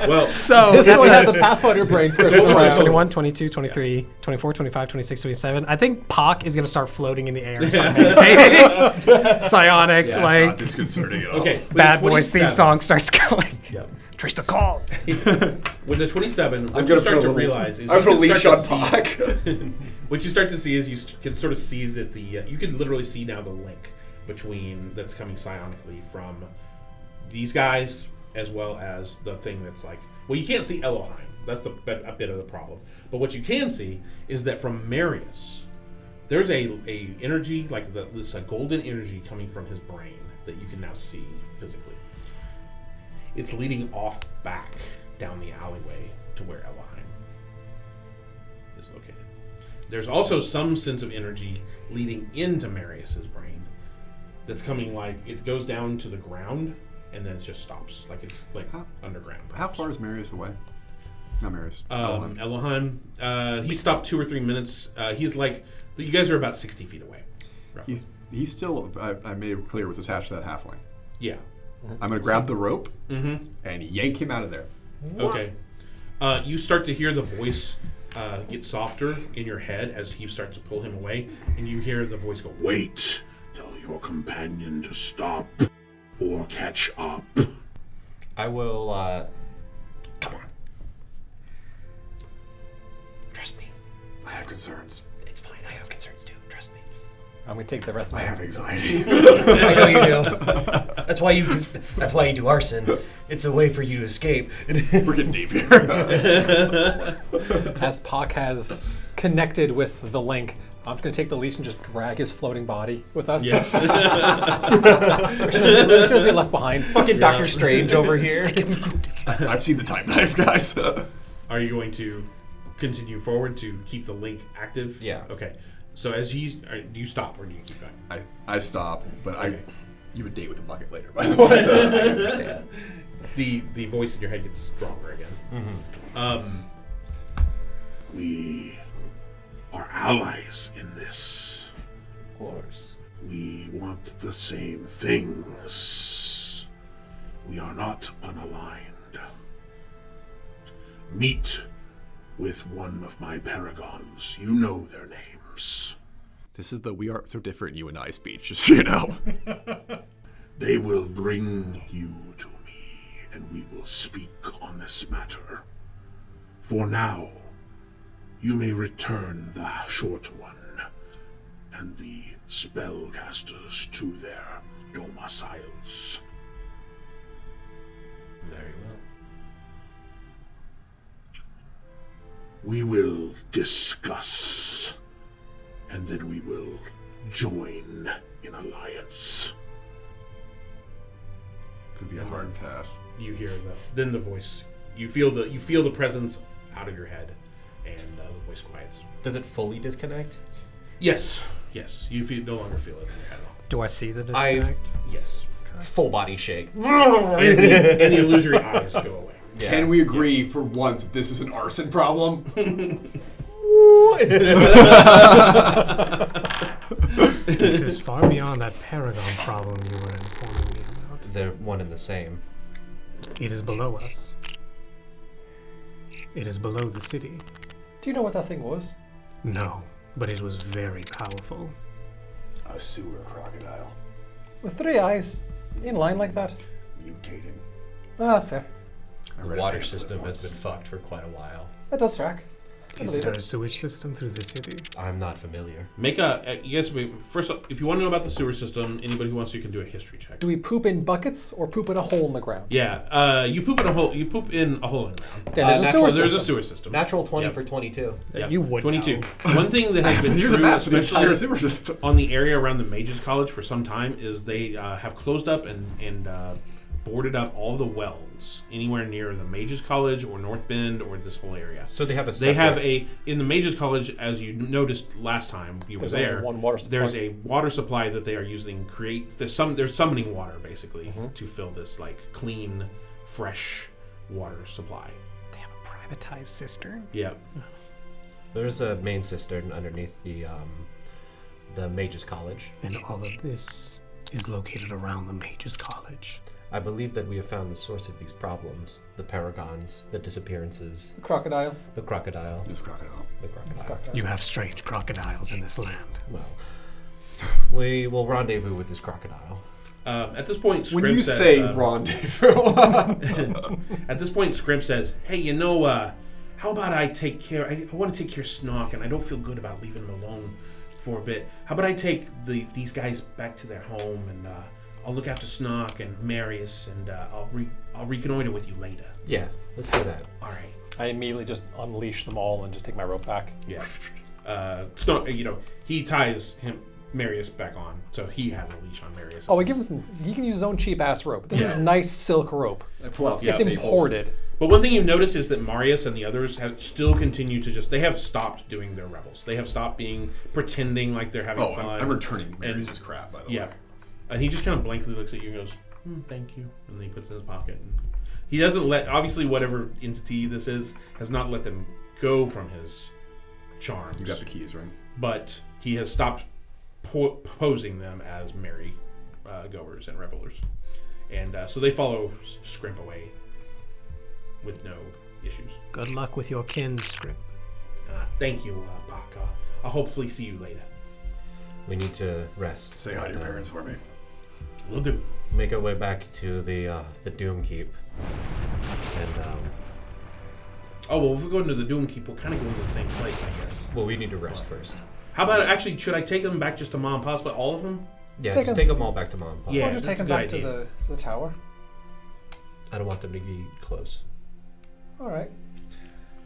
S1: Well,
S5: So
S3: This
S5: that's
S3: one had
S5: a
S3: the Pathfinder brain first
S5: 20,
S3: round.
S5: 21, 22, 23, 24, 25, 26, 27. I think Pock is going to start floating in the air and start meditating. Psionic,
S2: Yeah, it's
S5: like,
S2: not disconcerting at all.
S1: okay. with
S5: Bad
S1: the
S5: Boys theme
S1: 27
S5: song starts going.
S1: Yep.
S5: Trace the call.
S1: With the 27, what
S2: I'm
S1: you
S2: gonna
S1: start
S2: put a
S1: to
S2: little,
S1: realize is
S2: I'm
S1: you
S2: gonna
S1: can
S2: leash
S1: start
S2: on
S1: to see.
S2: Pac.
S1: What you start to see is can sort of see that you can literally see now the link between that's coming psionically from these guys as well as the thing that's like. Well, you can't see Elohim. That's a bit of the problem. But what you can see is that from Marius, there's a energy like this golden energy coming from his brain that you can now see physically. It's leading off back down the alleyway to where Elohim is located. There's also some sense of energy leading into Marius's brain that's coming like it goes down to the ground and then it just stops. Like it's like underground.
S2: How far is Marius away? Not Marius.
S1: Elohim, he stopped 2 or 3 minutes. He's like, you guys are about 60 feet away. Roughly.
S2: He's still, I made it clear, was attached to that halfling.
S1: Yeah.
S2: I'm going to grab the rope
S1: Mm-hmm.
S2: and yank him out of there.
S1: Okay. You start to hear the voice get softer in your head as he starts to pull him away, and you hear the voice go,
S6: Wait, tell your companion to stop or catch up.
S4: I will, come on. Trust me.
S2: I have concerns.
S4: It's fine. I have concerns too. Trust me.
S3: I'm gonna take the rest of
S2: I
S3: my.
S2: have anxiety.
S4: I know you do. That's why you do arson. It's a way for you to escape.
S2: We're getting deep here.
S3: As Pock has connected with the link, I'm just gonna take the leash and just drag his floating body with us.
S1: yeah.
S3: As soon as they left behind.
S4: Fucking Doctor Strange over here.
S2: I've seen the time knife, guys.
S1: Are you going to continue forward to keep the link active?
S4: Yeah.
S1: Okay. So do you stop or do you keep going?
S2: I stop, but
S1: Okay.
S2: you would date with a bucket later, by the way.
S4: I understand.
S1: The voice in your head gets stronger again.
S4: Mm-hmm.
S6: We are allies in this.
S4: Of course.
S6: We want the same things. We are not unaligned. Meet with one of my paragons. You know their names.
S2: This is the we are so different you and I speech, just so you know.
S6: They will bring you to me, and we will speak on this matter. For now, you may return the short one and the spellcasters to their domiciles.
S4: Very well.
S6: We will discuss, and then we will join in alliance.
S2: Could be a hard pass.
S1: You hear the voice. You feel the presence out of your head, and the voice quiets.
S4: Does it fully disconnect?
S1: Yes. You no longer feel it in your head at all.
S5: Do I see the disconnect?
S1: Yes.
S4: Full body shake.
S1: And the illusory eyes go away.
S4: Yeah.
S2: Can we agree for once that this is an arson problem?
S5: This is far beyond that Paragon problem you were informing me about.
S4: They're one and the same.
S5: It is below us. It is below the city.
S3: Do you know what that thing was?
S5: No, but it was very powerful.
S2: A sewer crocodile.
S3: With 3 eyes, in line like that.
S2: Mutated.
S3: Ah, that's fair.
S2: I
S4: The
S2: read a
S4: water
S2: pamphlet
S4: system has
S2: once.
S4: been fucked for quite a while.
S3: That does track. I
S5: Is
S3: believe
S5: there
S3: it.
S5: a sewage system through the city?
S4: I'm not familiar.
S1: Make you guys first. If you want to know about the sewer system, anybody who wants to can do a history check.
S3: Do we poop in buckets or poop in a hole in the ground?
S1: Yeah. You poop in a hole. You poop in a hole in the ground.
S3: Then there's a sewer
S1: There's
S3: system.
S1: a sewer system.
S4: Natural 20
S1: Yep.
S4: for 22.
S1: Yep.
S5: You would
S1: 22.
S5: know.
S1: One thing that has been
S2: Here's the
S1: true,
S2: map for the entire
S1: especially
S2: sewer system.
S1: on the area around the Mages College for some time, is they have closed up and boarded up all the wells anywhere near the Mages College or North Bend or this whole area.
S4: So they have a
S1: They have
S4: separate-
S1: in the Mages College, as you noticed last time you were
S3: There's only
S1: there.
S3: one water supply.
S1: There's a water supply that they are using. They're summoning water basically
S3: Mm-hmm.
S1: to fill this like clean, fresh water supply.
S5: They have a privatized cistern.
S1: Yeah.
S4: There's a main cistern underneath the Mages College.
S5: And all of this is located around the Mages College.
S4: I believe that we have found the source of these problems. The paragons, the disappearances,
S3: The crocodile.
S4: the crocodile.
S2: This crocodile.
S4: The crocodile.
S5: You have strange crocodiles in this land.
S4: Well, we will rendezvous with this crocodile.
S1: At this point, Scrimp
S2: When you
S1: says,
S2: say rendezvous,
S1: at this point, Scrimp says, "Hey, how about I take care? I want to take care of Snock, and I don't feel good about leaving him alone for a bit. How about I take these guys back to their home, and I'll look after Snock and Marius, and I'll reconnoiter with you later."
S4: Yeah, let's do that.
S1: All right.
S7: I immediately just unleash them all and just take my rope back.
S1: Yeah. Snock, he ties Marius back on, so he has a leash on Marius.
S3: Oh, we give him some. He can use his own cheap ass rope. This is nice silk rope.
S2: I pull out
S3: It's
S2: some staples.
S3: imported.
S1: But one thing you've noticed is that Marius and the others have still continued to they have stopped doing their rebels. They have stopped pretending like they're having fun.
S2: I'm returning Marius' crap, by the way.
S1: And he just kind of blankly looks at you and goes, "Thank you," and then he puts it in his pocket. And he doesn't obviously whatever entity this is has not let them go from his charms.
S2: You got the keys, right?
S1: But he has stopped posing them as merry goers and revelers. And so they follow Scrimp away with no issues.
S5: Good luck with your kin, Scrimp.
S1: Thank you, Parker. I'll hopefully see you later.
S4: We need to rest.
S2: Say hi to your parents for me.
S1: Will do.
S4: Make our way back to the Doom Keep. And
S1: if we go into the Doom Keep, we'll kind of go into the same place, I guess.
S4: well, we need to rest first.
S1: How about actually? Should I take them back just to Mom and Pop's, but all of them?
S4: Yeah,
S3: Take
S4: just take them all back to Mom and Pop.
S1: Yeah.
S3: Or just take
S1: that's a
S3: him
S1: good
S3: back
S1: idea.
S3: to the tower.
S4: I don't want them to be close.
S3: All right.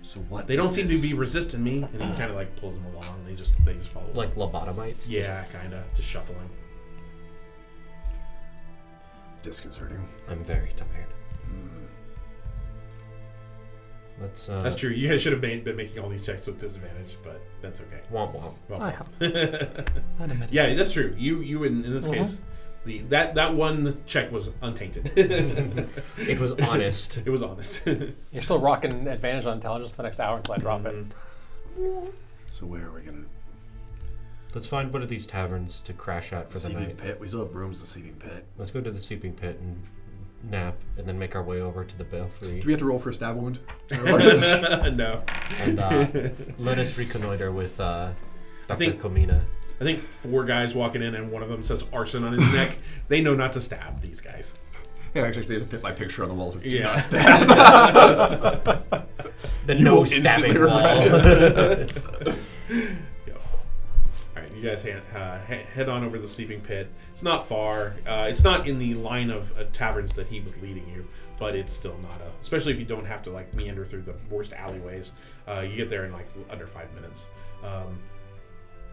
S2: So what?
S1: They don't
S2: is
S1: seem
S2: this?
S1: to be resisting me, and he kind of pulls them along. They just follow.
S4: Like lobotomites?
S1: yeah, kind of just shuffling.
S2: disconcerting.
S4: I'm very tired. Let's
S1: That's true. You guys should have been making all these checks with disadvantage, but that's okay.
S4: Womp womp.
S1: Well,
S5: I help. I'd admit it.
S1: yeah, that's true. You in this case, that one check was untainted.
S4: It was honest.
S1: It was honest.
S7: You're still rocking advantage on intelligence for the next hour until I drop it.
S2: So where are we gonna?
S4: Let's find one of these taverns to crash at for the
S2: Sleeping
S4: night.
S2: pit. We still have rooms in the sleeping pit.
S4: Let's go to the sleeping pit and nap, and then make our way over to the belfry.
S2: Do we have to roll for a stab wound?
S1: No.
S4: And let us reconnoiter with Dr.
S1: think-
S4: Komina.
S1: I think 4 guys walking in, and one of them says arson on his neck. They know not to stab these guys.
S2: Yeah, actually, they have to put my picture on the wall. So do
S1: Yeah.
S2: not stab.
S4: The
S2: You
S4: no
S2: will
S4: stabbing
S2: instantly
S4: wall.
S1: All right, you guys head on over to the sleeping pit. It's not far. It's not in the line of taverns that he was leading you, but it's still not especially if you don't have to meander through the worst alleyways. You get there in under 5 minutes.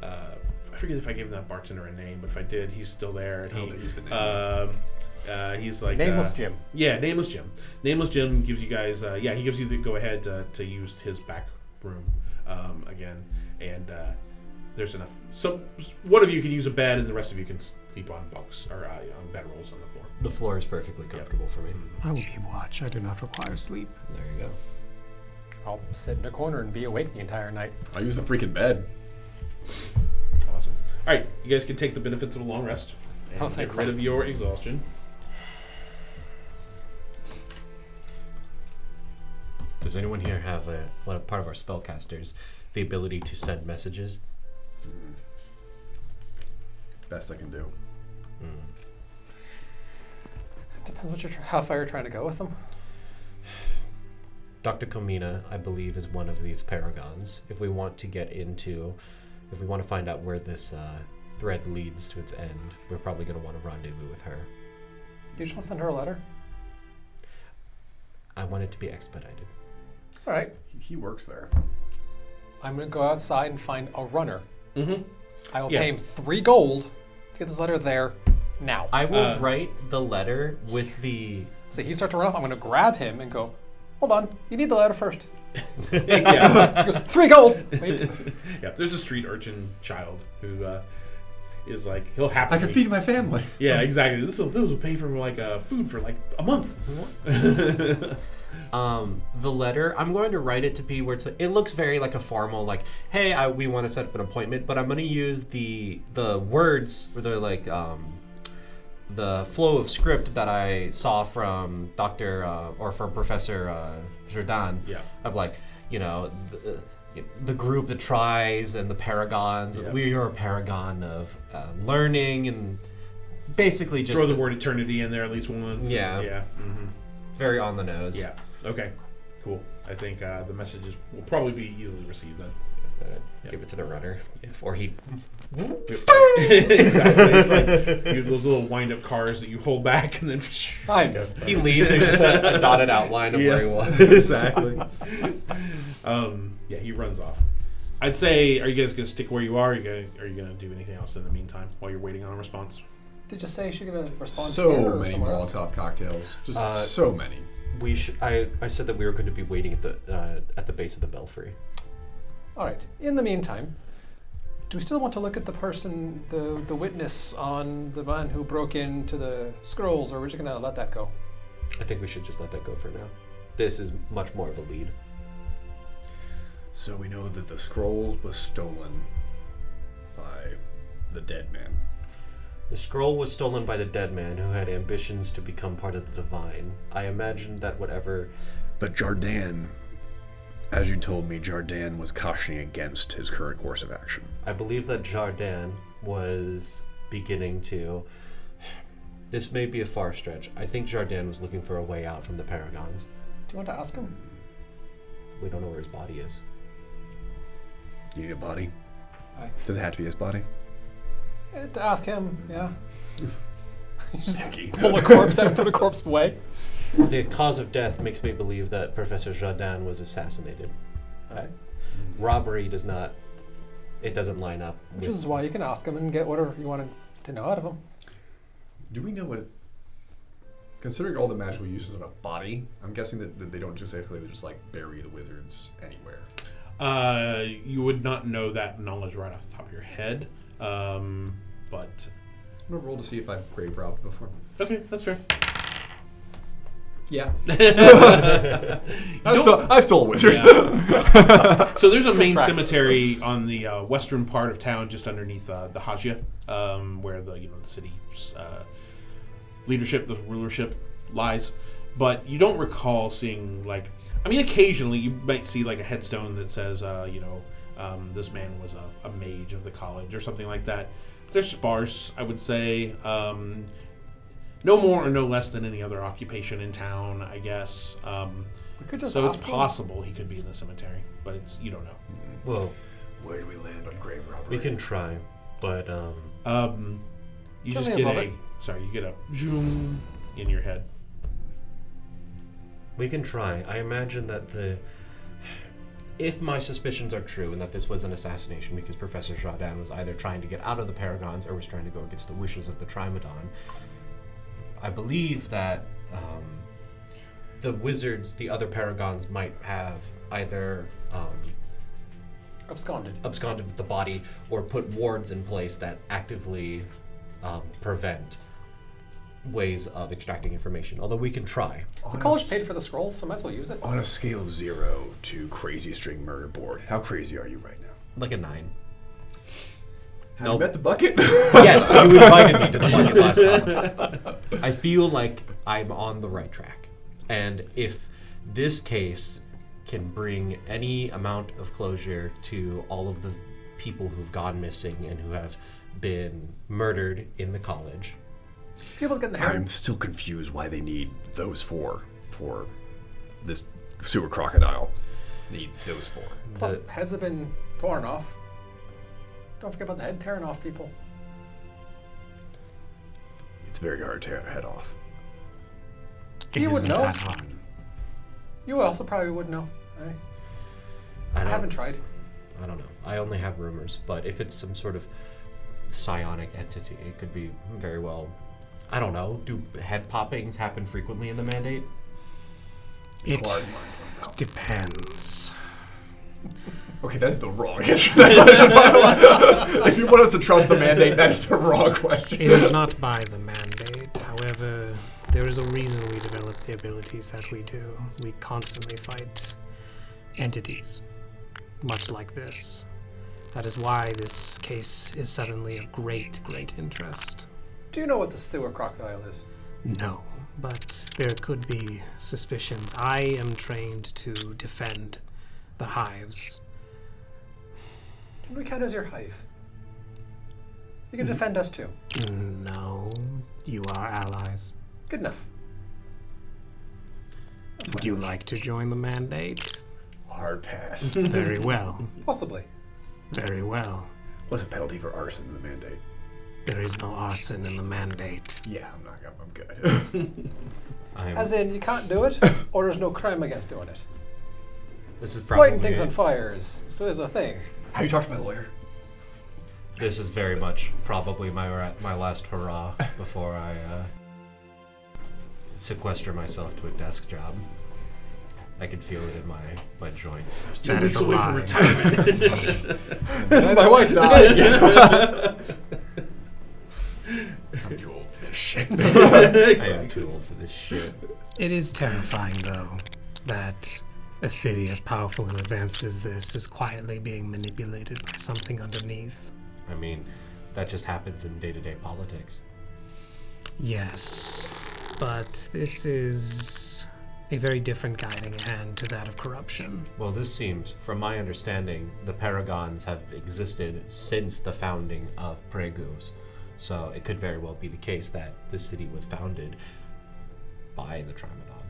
S1: I forget if I gave that bartender a name, but if I did, he's still there.
S2: I don't think you've been
S1: He's like
S7: Nameless Jim.
S1: Yeah, Nameless Jim. Nameless Jim gives you guys. He gives you the go ahead to use his back room again, and there's enough. So one of you can use a bed, and the rest of you can sleep on bunks or on bedrolls on the floor.
S4: The floor is perfectly comfortable for me.
S5: I will keep watch. I do not require sleep.
S4: There you go.
S7: I'll sit in a corner and be awake the entire night.
S2: I use the freaking bed.
S1: Awesome. All right, you guys can take the benefits of a long rest and
S7: Oh, thank
S1: get rid
S7: Christ.
S1: of your exhaustion.
S4: Does anyone here have part of our spellcasters the ability to send messages?
S2: Best I can do.
S7: Depends how far you're trying to go with them.
S4: Dr. Komina, I believe, is one of these paragons. If we want to find out where this thread leads to its end, we're probably going to want to rendezvous with her.
S7: Do you just want to send her a letter?
S4: I want it to be expedited.
S7: All right.
S2: He works there.
S7: I'm going to go outside and find a runner.
S1: Mm-hmm.
S7: I will
S1: Yeah.
S7: pay him 3 gold to get this letter there now.
S4: I will write the letter with the...
S7: So he starts to run off. I'm going to grab him and go, hold on, you need the letter first.
S1: Yeah.
S7: He goes, 3 gold. Wait.
S1: Yeah. There's a street urchin child who is he'll happily.
S2: I can feed my family.
S1: Yeah, exactly. This will pay for food for a month.
S4: The letter, I'm going to write it to be where it looks very like a formal, hey, we want to set up an appointment, but I'm going to use the words where they're the flow of script that I saw from from Professor Jordan, of like, the group that tries and the paragons.
S1: Yeah.
S4: We are a paragon of learning and basically just
S1: throw the word eternity in there at least once.
S4: Yeah.
S1: Yeah. Mm-hmm.
S4: Very on the nose.
S1: Yeah. Okay. Cool. I think the messages will probably be easily received then.
S4: Give it to the runner before he.
S1: Exactly. It's like you have those little wind-up cars that you hold back and then.
S7: I missed that.
S4: He leaves. There's just a dotted outline of where he was.
S1: Exactly. Yeah, he runs off. I'd say, are you guys gonna stick where you are? Are you gonna do anything else in the meantime while you're waiting on a response?
S7: Did you say she's gonna respond?
S2: So
S7: here or
S2: many
S7: somewhere else?
S2: Molotov cocktails. Just so many.
S4: We should. I said that we were going to be waiting at the base of the belfry.
S7: All right. In the meantime, do we still want to look at the person, the witness on the man who broke into the scrolls, or we're just gonna let that go?
S4: I think we should just let that go for now. This is much more of a lead.
S2: So we know that the scroll was stolen by the dead man.
S4: The scroll was stolen by the dead man who had ambitions to become part of the divine. I imagine that whatever...
S2: But Jardin, as you told me, Jardin was cautioning against his current course of action.
S4: I believe that Jardin was beginning to... This may be a far stretch. I think Jardin was looking for a way out from the Paragons.
S7: Do you want to ask him?
S4: We don't know where his body is.
S2: You need a body?
S7: Aye.
S2: Does it have to be his body?
S7: To ask him, yeah.
S2: Sneaky.
S7: Pull a corpse out, put a corpse away.
S4: The cause of death makes me believe that Professor Jardin was assassinated. Robbery does not... It doesn't line up.
S7: Which is why you can ask him and get whatever you wanted to know out of him.
S2: Do we know what... Considering all the magical uses of a body, I'm guessing that they don't just basically just like bury the wizards anywhere.
S1: You would not know that knowledge right off the top of your head, but...
S2: I'm gonna roll to see if I've grave robbed before.
S1: Okay, that's fair.
S2: Yeah. I stole a wizard.
S1: Yeah. So there's a main
S7: tracks.
S1: cemetery on the western part of town, just underneath the Hajia, where the city's leadership, the rulership lies. But you don't recall seeing occasionally you might see like a headstone that says, this man was a mage of the college or something like that. They're sparse, I would say. No more or no less than any other occupation in town, I guess.
S7: We could just
S1: So it's
S7: ask him.
S1: possible he could be in the cemetery, but you don't know.
S4: Well,
S2: Where do we land on grave robbery?
S4: we can try, but...
S1: You
S7: Tell
S1: just
S7: me
S1: get
S7: above
S1: a...
S7: it.
S1: Sorry, you get a zoom in your head.
S4: We can try. I imagine that if my suspicions are true and that this was an assassination because Professor Jardin was either trying to get out of the Paragons or was trying to go against the wishes of the Trimadon, I believe that the wizards, the other Paragons, might have either
S7: Absconded.
S4: absconded the body or put wards in place that actively prevent ways of extracting information, although we can try.
S7: The college paid for the scroll, so might as well use it.
S2: On a scale of 0 to crazy string murder board, how crazy are you right now?
S4: Like a 9.
S2: Have
S4: Nope.
S2: you met the bucket?
S4: Yes, you invited me to the bucket last time. I feel like I'm on the right track. And if this case can bring any amount of closure to all of the people who've gone missing and who have been murdered in the college.
S7: People's getting the hair.
S2: I'm still confused why they need those four for this sewer crocodile. Needs those four.
S7: Plus, heads have been torn off. Don't forget about the head tearing off people.
S2: It's very hard to tear a head off.
S7: You would
S5: isn't
S7: know.
S5: that hard.
S7: You also probably would know. I haven't tried.
S4: I don't know. I only have rumors, but if it's some sort of psionic entity, it could be very well. I don't know. Do head poppings happen frequently in the Mandate?
S5: It
S2: Clark minds went out.
S5: depends.
S2: Okay, that's the wrong answer to that question, by the way. If you want us to trust the mandate, that is the wrong question.
S5: It is not by the mandate. However, there is a reason we develop the abilities that we do. We constantly fight entities, much like this. That is why this case is suddenly of great, great interest.
S7: Do you know what the sewer crocodile is?
S5: No, but there could be suspicions. I am trained to defend the hives.
S7: Can we count as your hive? You can defend us too.
S5: No, you are allies.
S7: Good enough.
S5: Would you like to join the mandate?
S2: Hard pass.
S5: Very well.
S7: Possibly.
S5: Very well.
S2: What's the penalty for arson in the mandate?
S5: There is no arson in the mandate.
S2: Yeah, I'm good.
S7: As in, you can't do it, or there's no crime against doing it.
S4: This is probably
S7: Lighting things on fire is a thing.
S2: Have you talked to my lawyer?
S4: This is very much probably my last hurrah before I sequester myself to a desk job. I can feel it in my joints.
S6: 2 weeks away from retirement.
S2: This is my wife died. I'm too old for this shit.
S4: I am too old for this shit.
S5: It is terrifying, though, that a city as powerful and advanced as this is quietly being manipulated by something underneath.
S4: I mean, that just happens in day-to-day politics.
S5: Yes, but this is a very different guiding hand to that of corruption.
S4: Well, this seems, from my understanding, the Paragons have existed since the founding of Pregus. So it could very well be the case that the city was founded by the Trimadon.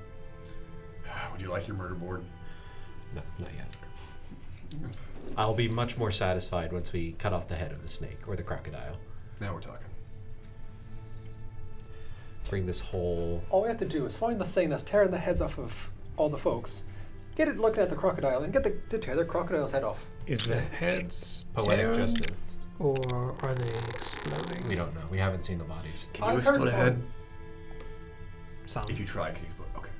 S2: Would you like your murder board?
S4: No, not yet. I'll be much more satisfied once we cut off the head of the snake or the crocodile.
S2: Now we're talking.
S4: Bring this whole...
S7: All we have to do is find the thing that's tearing the heads off of all the folks, get it looking at the crocodile, and get to tear the crocodile's head off.
S5: Is the heads
S4: poetic
S5: tearing,
S4: justice.
S5: or are they exploding?
S4: We don't know. We haven't seen the bodies.
S2: Can you
S7: I've
S2: explode
S7: heard
S2: a head?
S5: Some.
S2: If you try, can you explode? Okay.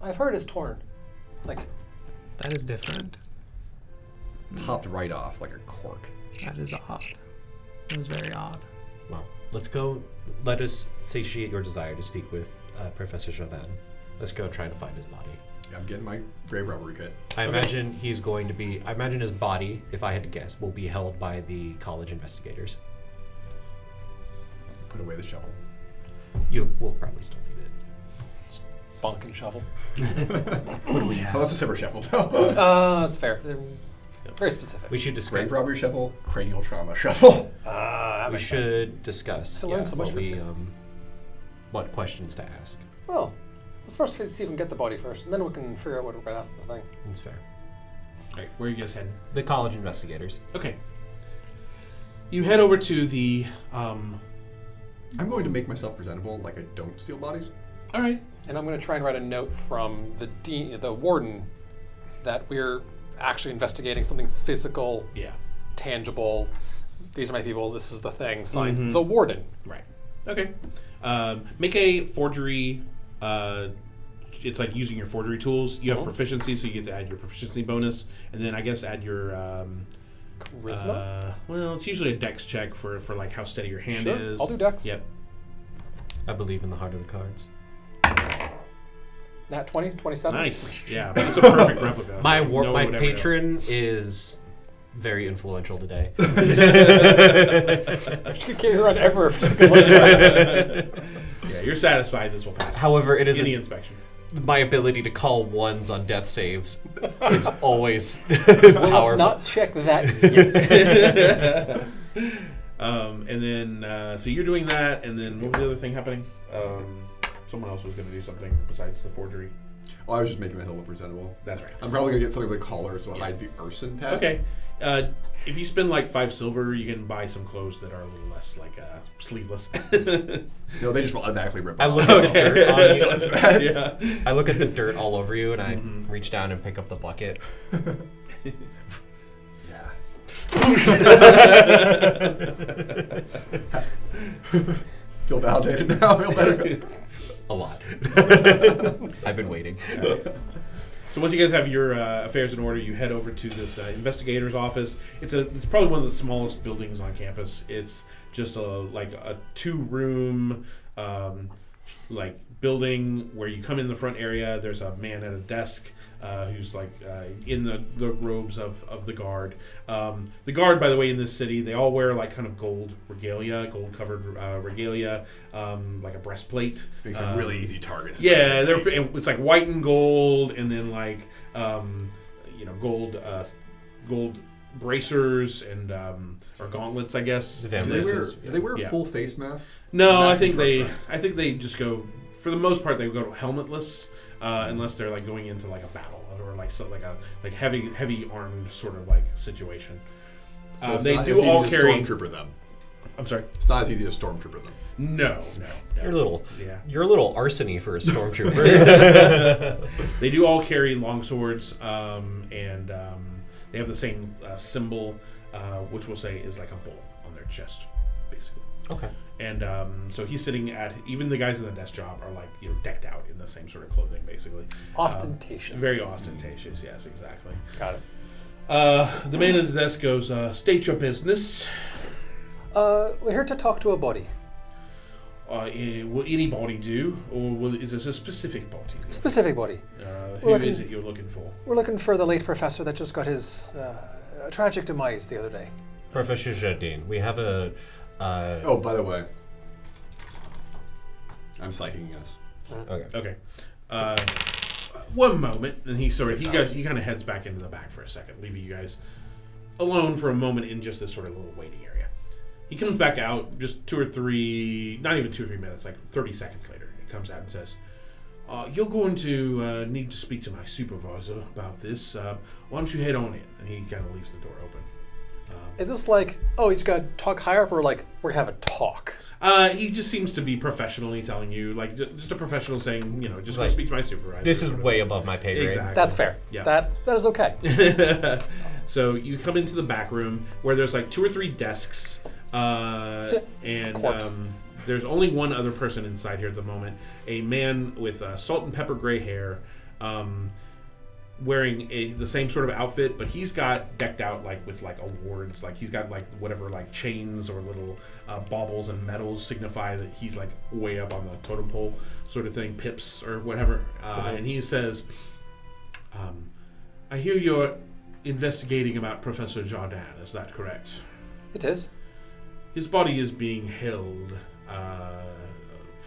S7: I've heard it's torn. Like,
S5: That is different.
S2: Popped right off like a cork.
S5: That is odd. That was very odd.
S4: Well, let's go. Let us satiate your desire to speak with Professor Jardin. Let's go try to find his body.
S2: I'm getting my grave robbery kit.
S4: I imagine he's going to be... I imagine his body, if I had to guess, will be held by the college investigators.
S2: Put away the shovel.
S4: You will probably still need it.
S7: bonking shovel.
S5: What do we have?
S2: Oh, that's a separate shovel, though.
S7: That's fair. They're very specific.
S4: We should discuss...
S2: Grave robbery shovel, cranial trauma shovel.
S7: That
S4: We
S7: makes sense.
S4: should discuss
S7: I learned so much
S4: what
S7: from
S4: we
S7: you.
S4: what questions to ask.
S7: Well, let's first see if we can get the body first, and then we can figure out what we're going to ask the thing.
S4: That's fair.
S1: All right, where are you guys heading?
S4: The college investigators.
S1: Okay. You head over to the.
S2: I'm going to make myself presentable, like I don't steal bodies.
S1: All right.
S7: And I'm going to try and write a note from the dean, the warden, that we're actually investigating something physical,
S1: Yeah.
S7: tangible. These are my people. This is the thing. Signed,
S1: Mhm.
S7: the warden.
S1: Right. Okay. Make a forgery. It's like using your forgery tools. You have proficiency, so you get to add your proficiency bonus, and then I guess add your
S7: Charisma.
S1: well, it's usually a dex check for like how steady your hand
S7: Sure,
S1: is.
S7: I'll do dex.
S1: Yep.
S4: I believe in the heart of the cards.
S7: Nat 20, 27.
S1: Nice. Yeah, but it's a perfect replica.
S4: My
S1: No one
S4: my
S1: would ever know.
S4: patron is very influential today.
S7: Just gonna carry her on ever if just gonna
S1: Yeah, you're satisfied this will pass.
S4: However, it is
S1: Any inspection.
S4: my ability to call ones on death saves is always
S7: Well,
S4: powerful.
S7: let's not check that yet.
S1: And then, so you're doing that, and then what was the other thing happening? Someone else was going to do something besides the forgery.
S2: Oh, I was just making myself look presentable.
S1: That's right.
S2: I'm probably going to get something with a collar so it hides the arson tag.
S1: Okay. If you spend like 5 silver, you can buy some clothes that are a little less like sleeveless.
S2: No, they just will automatically rip
S4: I
S2: off.
S4: look at the dirt on you.
S2: Does that.
S1: Yeah.
S4: I look at the dirt all over you, and I reach down and pick up the bucket.
S2: Yeah. Feel validated now. Feel better.
S4: A lot. I've been waiting.
S1: So once you guys have your affairs in order, you head over to this investigator's office. It's probably one of the smallest buildings on campus. It's just a 2-room, like building where you come in the front area. There's a man at a desk who's like in the robes of the guard. The guard, by the way, in this city, they all wear like kind of gold regalia, gold covered regalia, like a breastplate.
S2: Makes them really easy targets.
S1: Yeah, it's like white and gold, and then like gold bracers and or gauntlets, I guess.
S2: Do they wear full face masks?
S1: No, I think they just go, for the most part, they go helmetless, unless they're like going into like a battle or like heavy armed sort of like situation.
S2: So
S1: they do all carry
S2: stormtrooper them.
S1: I'm sorry.
S2: It's not as easy to stormtrooper them.
S1: No.
S4: You're a little arsony for a stormtrooper.
S1: They do all carry long swords, and they have the same symbol, which we'll say is like a bull on their chest, basically.
S4: Okay.
S1: And so he's sitting at, even the guys in the desk job are like, decked out in the same sort of clothing, basically.
S7: Ostentatious.
S1: Very ostentatious, yes, exactly.
S7: Got it.
S1: The man at the desk goes, state your business.
S7: We're here to talk to a body.
S1: Will anybody do, or is this a specific body?
S7: Specific body.
S1: Who is it you're looking for?
S7: We're looking for the late professor that just got his tragic demise the other day.
S4: Professor Jardine, we have a...
S2: Oh, by the way, I'm psyching us.
S1: Okay. One moment, and he kind of heads back into the back for a second, leaving you guys alone for a moment in just this sort of little waiting area. He comes back out just not even 2 or 3 minutes, like 30 seconds later. He comes out and says, you're going to need to speak to my supervisor about this. Why don't you head on in? And he kind of leaves the door open.
S7: Is this like, you just got to talk higher up, or like, we're going to have a talk?
S1: He just seems to be professionally telling you, like, just a professional saying, just go speak to my supervisor.
S4: This is way above my pay grade.
S7: Exactly. That's fair.
S1: Yeah.
S7: That is okay.
S1: So you come into the back room where there's like 2 or 3 desks, and there's only one other person inside here at the moment. A man with salt and pepper gray hair, wearing the same sort of outfit, but he's got decked out like with like awards, like he's got like whatever like chains or little baubles and medals signify that he's like way up on the totem pole sort of thing, pips or whatever. And he says, I hear you're investigating about Professor Jardin, is that correct?
S7: It is.
S1: His body is being held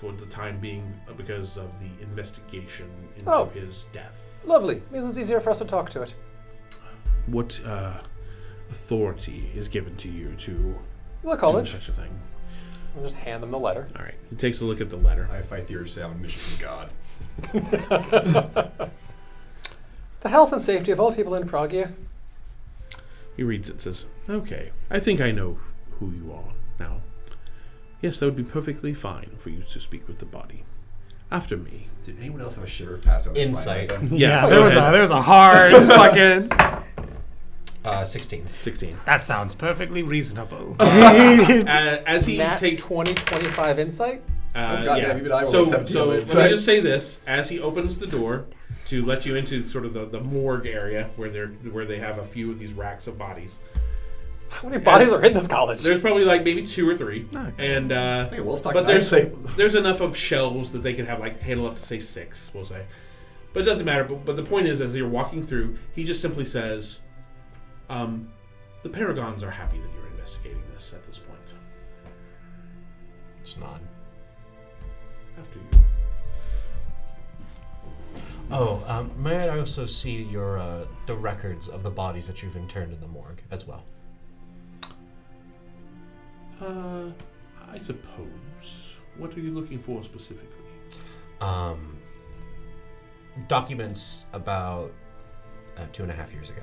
S1: for the time being because of the investigation into his death.
S7: Lovely. Means it's easier for us to talk to it.
S1: What authority is given to you to
S7: The college.
S1: do such a thing?
S7: I'll just hand them the letter.
S1: All right. He takes a look at the letter.
S2: I fight the urge to say I'm a mission from God.
S7: The health and safety of all people in Prague.
S1: He reads it, says, okay, I think I know who you are now. Yes, that would be perfectly fine for you to speak with the body. After me.
S2: Did anyone else have a shiver passed on
S4: Insight.
S1: Yeah,
S5: there was a hard fucking
S4: 16.
S1: 16.
S5: That sounds perfectly reasonable.
S1: As he
S7: Nat
S1: takes
S7: 20-25 insight.
S2: Goddamn, even I rolled
S1: So
S2: 17
S1: let
S2: on
S1: me
S2: insight.
S1: just say this: as he opens the door to let you into sort of the morgue area where they have a few of these racks of bodies.
S7: How many bodies are in this college?
S1: There's probably like maybe 2 or 3, and but there's enough of shelves that they could have like handle up to say 6, we'll say. But it doesn't matter. But the point is, as you're walking through, he just simply says, "The Paragons are happy that you're investigating this at this point."
S4: It's nod.
S1: After you.
S4: Oh, may I also see your the records of the bodies that you've interned in the morgue as well?
S1: I suppose. What are you looking for specifically?
S4: Documents about 2.5 years ago,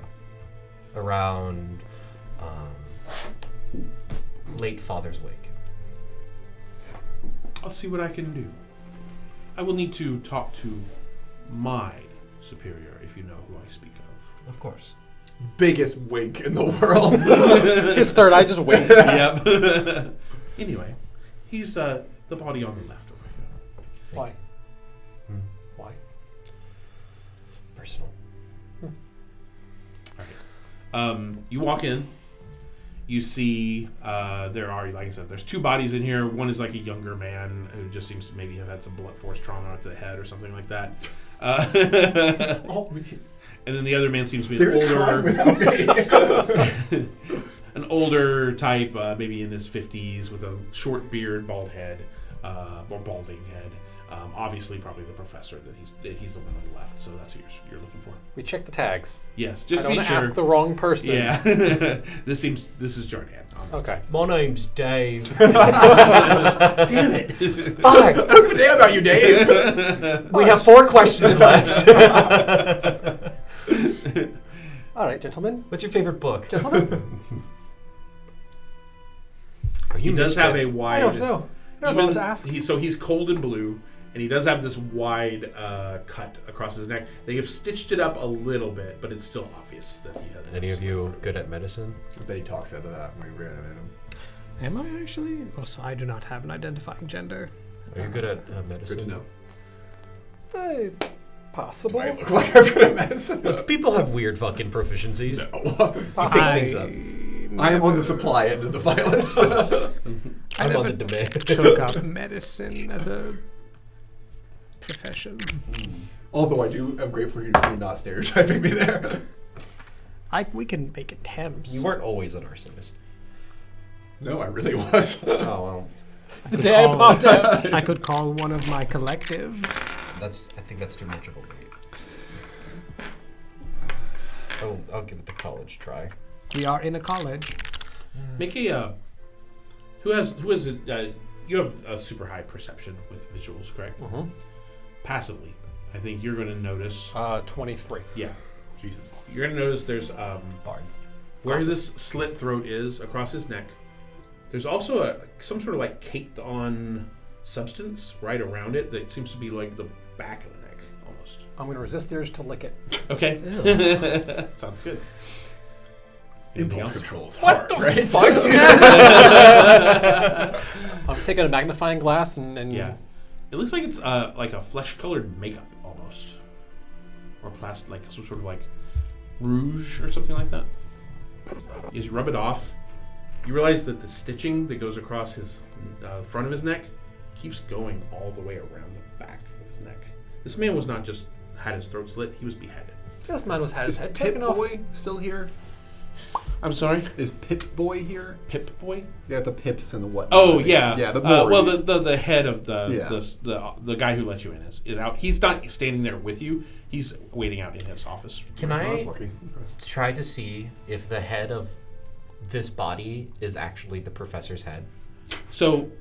S4: around late father's wake.
S1: I'll see what I can do. I will need to talk to my superior, if you know who I speak of.
S4: Of course.
S2: Biggest wink in the world.
S7: His third eye just winks.
S1: Yep. Anyway, he's the body on the left over here.
S7: Why? Why?
S4: Personal.
S1: You walk in, You see, there are, like I said, there's 2 bodies in here. One is like a younger man who just seems to maybe have had some blunt force trauma to the head or something like that. And then the other man seems to be an older type, maybe in his 50s, with a short beard, bald head, or balding head. Obviously, probably the professor. He's the one on the left, so that's who you're looking for.
S7: We check the tags.
S1: Yes, just
S7: I don't
S1: be
S7: want to
S1: sure.
S7: ask the wrong person.
S1: Yeah, this is Jordan.
S7: Okay.
S4: My name's Dave.
S1: Damn it!
S4: Fuck!
S2: Who damn about you, Dave?
S4: We have 4 questions left.
S7: All right, gentlemen.
S4: What's your favorite book?
S7: Gentlemen.
S4: Are you
S1: He does have a
S7: I
S1: wide.
S7: don't know. I don't know what to ask.
S1: So he's cold and blue, and he does have this wide cut across his neck. They have stitched it up a little bit, but it's still obvious that he has.
S4: Any of you good at medicine?
S2: I bet he talks out of that when we ran into him.
S5: Am I actually? Also, I do not have an identifying gender.
S4: Are you good at medicine?
S2: Good to know.
S7: Possible.
S2: I look like I'm good at medicine.
S4: People have weird fucking proficiencies.
S2: Pick things up. I am on the supply end of the violence.
S4: I'm
S5: never
S4: on the demand.
S5: took up medicine as a profession.
S2: Although I am grateful for you not stereotyping me there.
S5: We can make attempts.
S4: You weren't always an arsonist.
S2: No, I really was.
S4: Oh well,
S7: The day I popped out.
S5: I could call one of my collective.
S4: I think that's too much of a wait. I'll give it the college try.
S5: We are in a college.
S1: Make a. Who has it? You have a super high perception with visuals, correct?
S7: Mm-hmm.
S1: Passively, I think you're going to notice.
S7: 23.
S1: Yeah, Jesus. You're going to notice there's
S4: Bards.
S1: where this slit throat is across his neck. There's also some sort of like caked on substance right around it that seems to be like the back of the neck almost.
S7: I'm going to resist the urge to lick it.
S1: Okay. Sounds good. Anything
S2: Impulse
S1: else?
S2: control is
S7: What
S2: hard,
S7: the
S2: right?
S7: I'm taking a magnifying glass and
S1: Yeah. It looks like it's like a flesh-colored makeup almost, or plastic, like some sort of like rouge or something like that. As you rub it off, you realize that the stitching that goes across his front of his neck keeps going all the way around the back of his neck. This man was not just had his throat slit; he was beheaded.
S7: this man was had his
S2: Is
S7: head
S2: Pip
S7: taken off.
S2: Boy still here?
S1: I'm sorry,
S2: Is Pip Boy here?
S1: Pip Boy.
S2: Yeah, the pips and the what?
S1: Oh yeah,
S2: Yeah, the
S1: well the head of the
S2: Yeah.
S1: the guy who let you in is out. He's not standing there with you. He's waiting out in his office.
S4: Can
S2: I was
S4: I
S2: lucky.
S4: try to see if the head of this body is actually the professor's head?
S1: So, do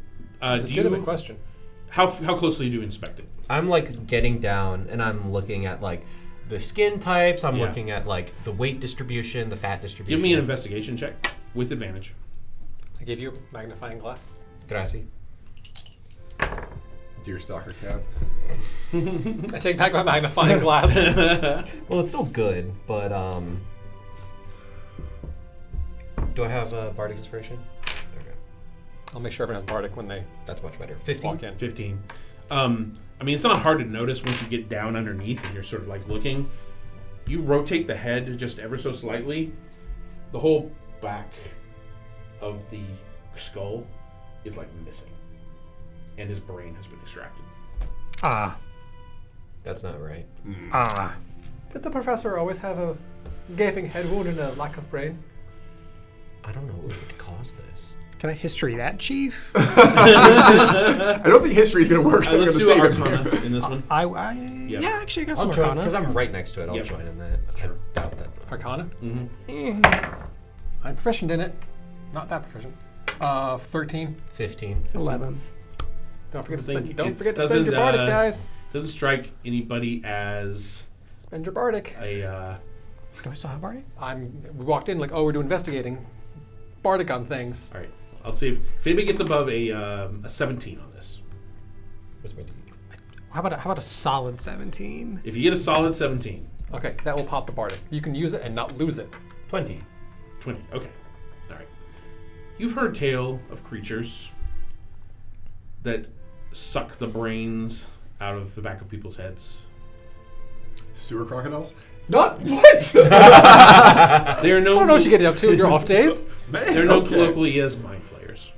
S7: Legitimate
S1: you
S7: question.
S1: how closely do you inspect it?
S4: I'm like getting down and I'm looking at like the skin types. I'm
S1: Yeah.
S4: looking at like the weight distribution, the fat distribution.
S1: Give me an investigation check with advantage.
S7: I gave you a magnifying glass.
S4: Grazie.
S2: Dear stalker cat.
S7: I take back my magnifying glass.
S4: Well, it's still good, but do I have a bardic inspiration? Okay,
S7: I'll make sure everyone has bardic when they
S4: that's much better. 15.
S7: walk in.
S1: 15. I mean, it's not hard to notice once you get down underneath and you're sort of like looking. You rotate the head just ever so slightly. The whole back of the skull is like missing, and his brain has been extracted.
S4: That's not right.
S7: Did the professor always have a gaping head wound and a lack of brain?
S4: I don't know what would cause this.
S5: Can I history that, Chief?
S2: I don't think history is going to work. I'm
S1: Let's
S2: gonna
S1: do
S2: save him
S1: Arcana
S2: here.
S1: in this one.
S5: Yeah, actually, I got some
S4: I'll join
S5: Arcana.
S4: because I'm right next to it. I'll
S1: Yep.
S4: join in that. I doubt that.
S7: Arcana?
S1: Mm-hmm.
S7: I'm proficient in it. Not that proficient. 13.
S4: 15.
S5: 11.
S7: Don't forget to
S1: think
S7: spend. Don't
S1: it
S7: forget to spend your
S1: doesn't,
S7: bardic, guys.
S1: Doesn't strike anybody as
S7: Spend your bardic.
S1: a.
S5: Do I still have Barty?
S7: We walked in like, oh, we're doing investigating. Bardic on things.
S1: All right. I'll see if anybody gets above a 17 on this.
S4: Where's my D?
S5: How about a solid 17?
S1: If you get a solid 17,
S7: Okay, that will pop the bardic. You can use it and not lose it.
S4: 20.
S1: 20. Okay. All right. You've heard tale of creatures that suck the brains out of the back of people's heads.
S2: Sewer crocodiles? Not what?
S1: They are
S7: I
S1: known.
S7: don't know what you get up to in your off days.
S2: Man,
S1: They're known
S2: okay.
S1: colloquially as mind flayers,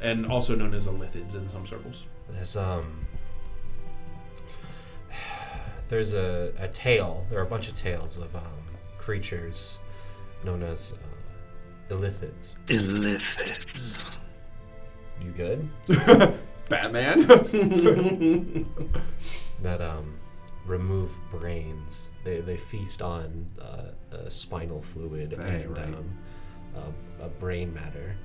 S1: and also known as Illithids in some circles.
S4: There's a tale. There are a bunch of tales of creatures known as Illithids.
S6: Illithids.
S4: You good?
S2: Batman.
S4: That remove brains. They feast on spinal fluid and a brain matter.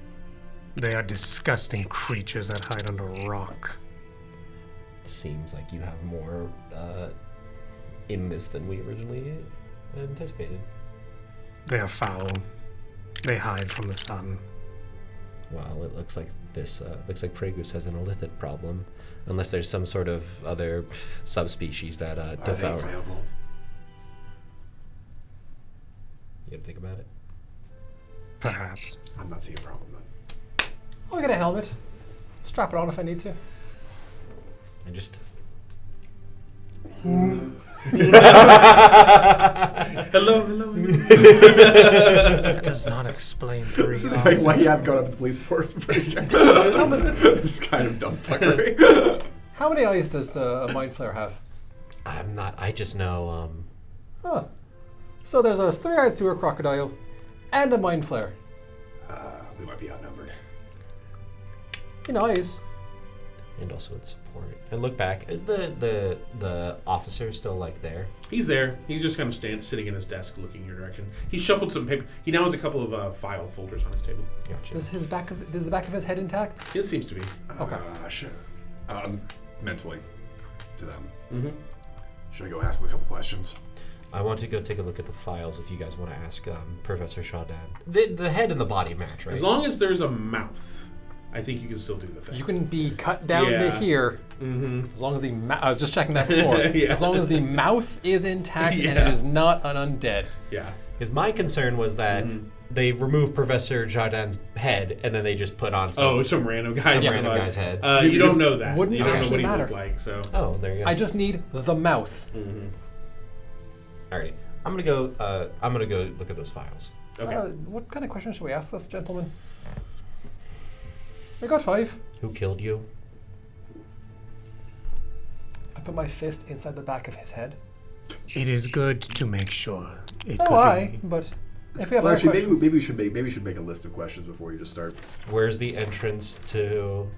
S5: They are disgusting creatures that hide under a rock.
S4: Seems like you have more in this than we originally anticipated.
S5: They are foul. They hide from the sun.
S4: Well, it looks like looks like Pragus has an Illithid problem, unless there's some sort of other subspecies that devour.
S6: Available?
S4: You gotta think about it.
S5: Perhaps.
S2: I'm not seeing a problem then.
S7: I'll get a helmet. Strap it on if I need to.
S4: I just
S1: Hello.
S5: That does not explain three
S2: This is
S5: arms.
S2: like why you haven't gone up to the police force. This kind of dumb fuckery.
S7: How many eyes does a mind flare have?
S4: I'm not. I just know.
S7: Huh. So there's a 3-eyed sewer crocodile and a mind flare.
S2: We might be outnumbered.
S7: In eyes.
S4: And also in support. And look back. Is the officer still like there?
S1: He's there. He's just kind of sitting in his desk, looking your direction. He shuffled some paper. He now has a couple of file folders on his table.
S4: Gotcha.
S7: Does the back of his head intact?
S1: It seems to be.
S7: Okay.
S2: Sure. Mentally, to them.
S1: Mm-hmm.
S2: Should I go ask them a couple questions?
S4: I want to go take a look at the files if you guys want to ask Professor Shawdan. The head and the body match, right?
S1: As long as there's a mouth, I think you can still do the thing.
S7: You can be cut down to
S1: Yeah.
S7: here.
S1: Mm-hmm.
S7: As long as the I was just checking that before.
S1: Yeah.
S7: As long as the mouth is intact and
S1: Yeah.
S7: it is not an undead.
S1: Yeah.
S4: Because my concern was that they removed Professor Jardin's head and then they just put on
S1: Some random guy's
S4: head.
S1: You don't know that.
S7: Wouldn't
S1: you don't know
S7: actually
S1: what he
S7: matter.
S1: looked like. So.
S4: Oh, there you go.
S7: I just need the mouth.
S1: Mm-hmm.
S4: Alrighty. I'm gonna go look at those files.
S1: Okay.
S7: What kind of questions should we ask this gentleman? I got 5.
S4: Who killed you?
S7: I put my fist inside the back of his head.
S5: It is good to make sure. It
S7: Oh,
S5: could
S7: aye,
S5: be.
S7: but if we have
S2: Well,
S7: other
S2: actually,
S7: questions,
S2: maybe we should make a list of questions before you just start.
S4: Where's the entrance to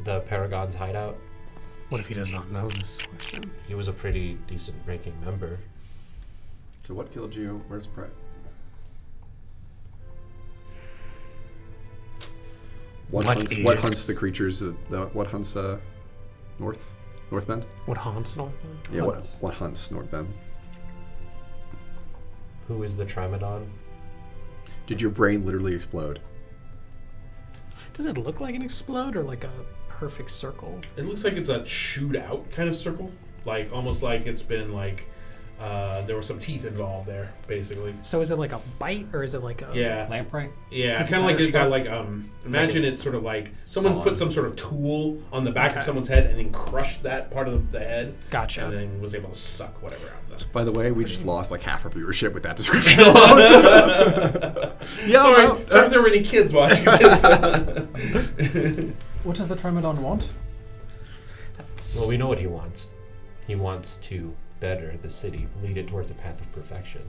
S4: the Paragon's hideout?
S5: What if he does not know this question?
S4: He was a pretty decent ranking member.
S2: So what killed you? Where's Brett? What hunts the creatures? What hunts North Bend?
S5: What haunts North Bend?
S2: Yeah,
S7: Hunts.
S2: what hunts North Bend?
S4: Who is the Trimadon?
S2: Did your brain literally explode?
S5: Does it look like an explode or like a perfect circle?
S1: It looks like it's a shoot out kind of circle, like almost like it's been like there were some teeth involved there, basically.
S5: So is it like a bite or is it like a...
S1: Yeah,
S7: lamprey.
S1: yeah,
S7: Cookie
S1: kind of like
S7: cutter
S1: it got
S7: shot?
S1: like imagine it's sort of like someone
S7: Sawn.
S1: put some sort of tool on the back
S5: Okay.
S1: of someone's head and then crushed that part of the head,
S5: Gotcha.
S1: and then was able to suck whatever out of them.
S2: By the way, we just lost like half our viewership with that description alone.
S1: Sorry if there were any kids watching this.
S7: What does the Trimadon want?
S4: Well, we know what he wants. He wants to better the city, lead it towards a path of perfection.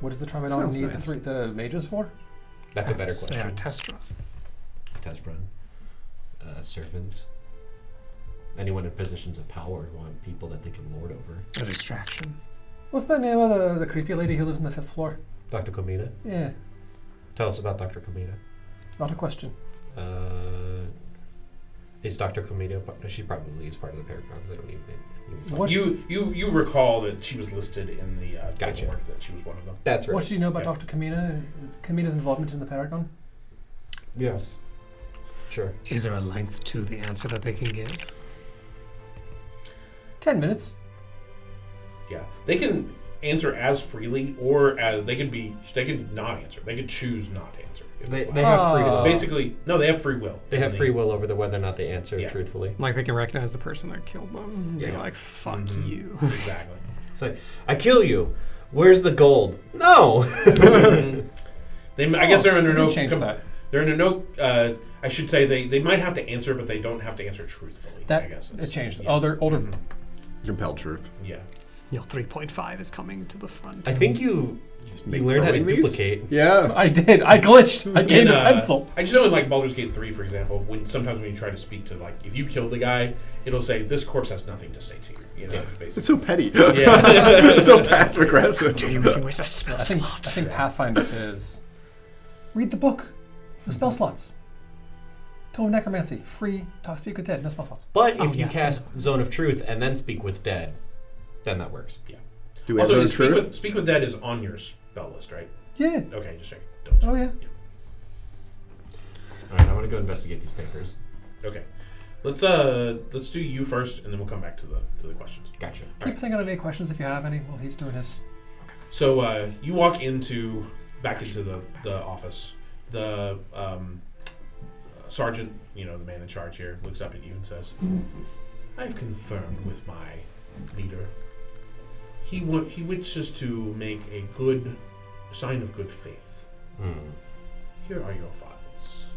S7: What does the Trimadon
S2: Sounds
S7: need
S2: nice.
S7: the mages for?
S4: That's a better
S5: Say our
S4: question.
S5: test run.
S4: Test run. Servants. Anyone in positions of power want people that they can lord over.
S5: A distraction.
S7: What's the name of the creepy lady who lives on the 5th floor?
S4: Dr. Komita.
S7: Yeah,
S4: Tell us about Dr. Komita.
S7: not a question.
S4: Is Dr. Komita? She probably is part of the Paragons. I don't even.
S7: What?
S1: You recall that she was listed in the
S4: Gotcha.
S1: paperwork that she was one of them.
S4: That's right.
S7: What do you know about
S1: Okay.
S7: Dr. Kamina? Kamina's involvement in the Paragon?
S4: Yes. Sure.
S5: Is there a length to the answer that they can give?
S7: 10 minutes.
S1: Yeah, they can answer as freely, or as they can not answer. They can choose not to answer. if
S4: They
S1: want.
S4: have free
S1: It's
S4: will.
S1: basically no. They have free will.
S4: They have free will over whether or not they answer
S1: Yeah.
S4: truthfully.
S5: Like they can recognize the person that killed them and be
S1: Yeah.
S5: like, fuck
S1: Mhm.
S5: you.
S1: Exactly.
S4: It's like, I kill you. Where's the gold? No.
S1: I guess they're under
S7: we
S1: no.
S7: can change that.
S1: They're under no. I should say they might have to answer, but they don't have to answer truthfully. I guess
S7: It changed.
S1: Yeah.
S7: Oh, they're older.
S2: Compelled truth.
S1: Yeah.
S5: Your 3.5 is coming to the front.
S4: I think you learned how to duplicate.
S2: Yeah.
S7: I did. I glitched. I gained a pencil.
S1: I just know in like Baldur's Gate 3, for example, sometimes when you try to speak to like if you kill the guy, it'll say this corpse has nothing to say to you. You know, basically.
S2: It's so petty.
S1: Yeah.
S2: It's so passive aggressive.
S5: You're making waste of spell
S7: I
S5: slots.
S7: think Pathfinder is read the book, the spell slots. Tome of Necromancy, free. Talk, speak with dead, no spell slots.
S4: But if you cast Zone of Truth and then speak with dead, then that works.
S1: Yeah.
S2: Do we have
S1: Also,
S2: those truth?
S1: speak with dead is on your spell list, right?
S7: Yeah.
S1: Okay, just check. Don't check.
S7: Oh yeah.
S4: All right, I want to go investigate these papers.
S1: Okay. Let's do you first, and then we'll come back to the questions.
S4: Gotcha.
S7: Keep thinking of any questions if you have any while he's doing his.
S1: So you walk back into the office. The sergeant, the man in charge here, looks up at you and says, "I've confirmed with my leader. He wishes to make a good sign of good faith. Here are your files."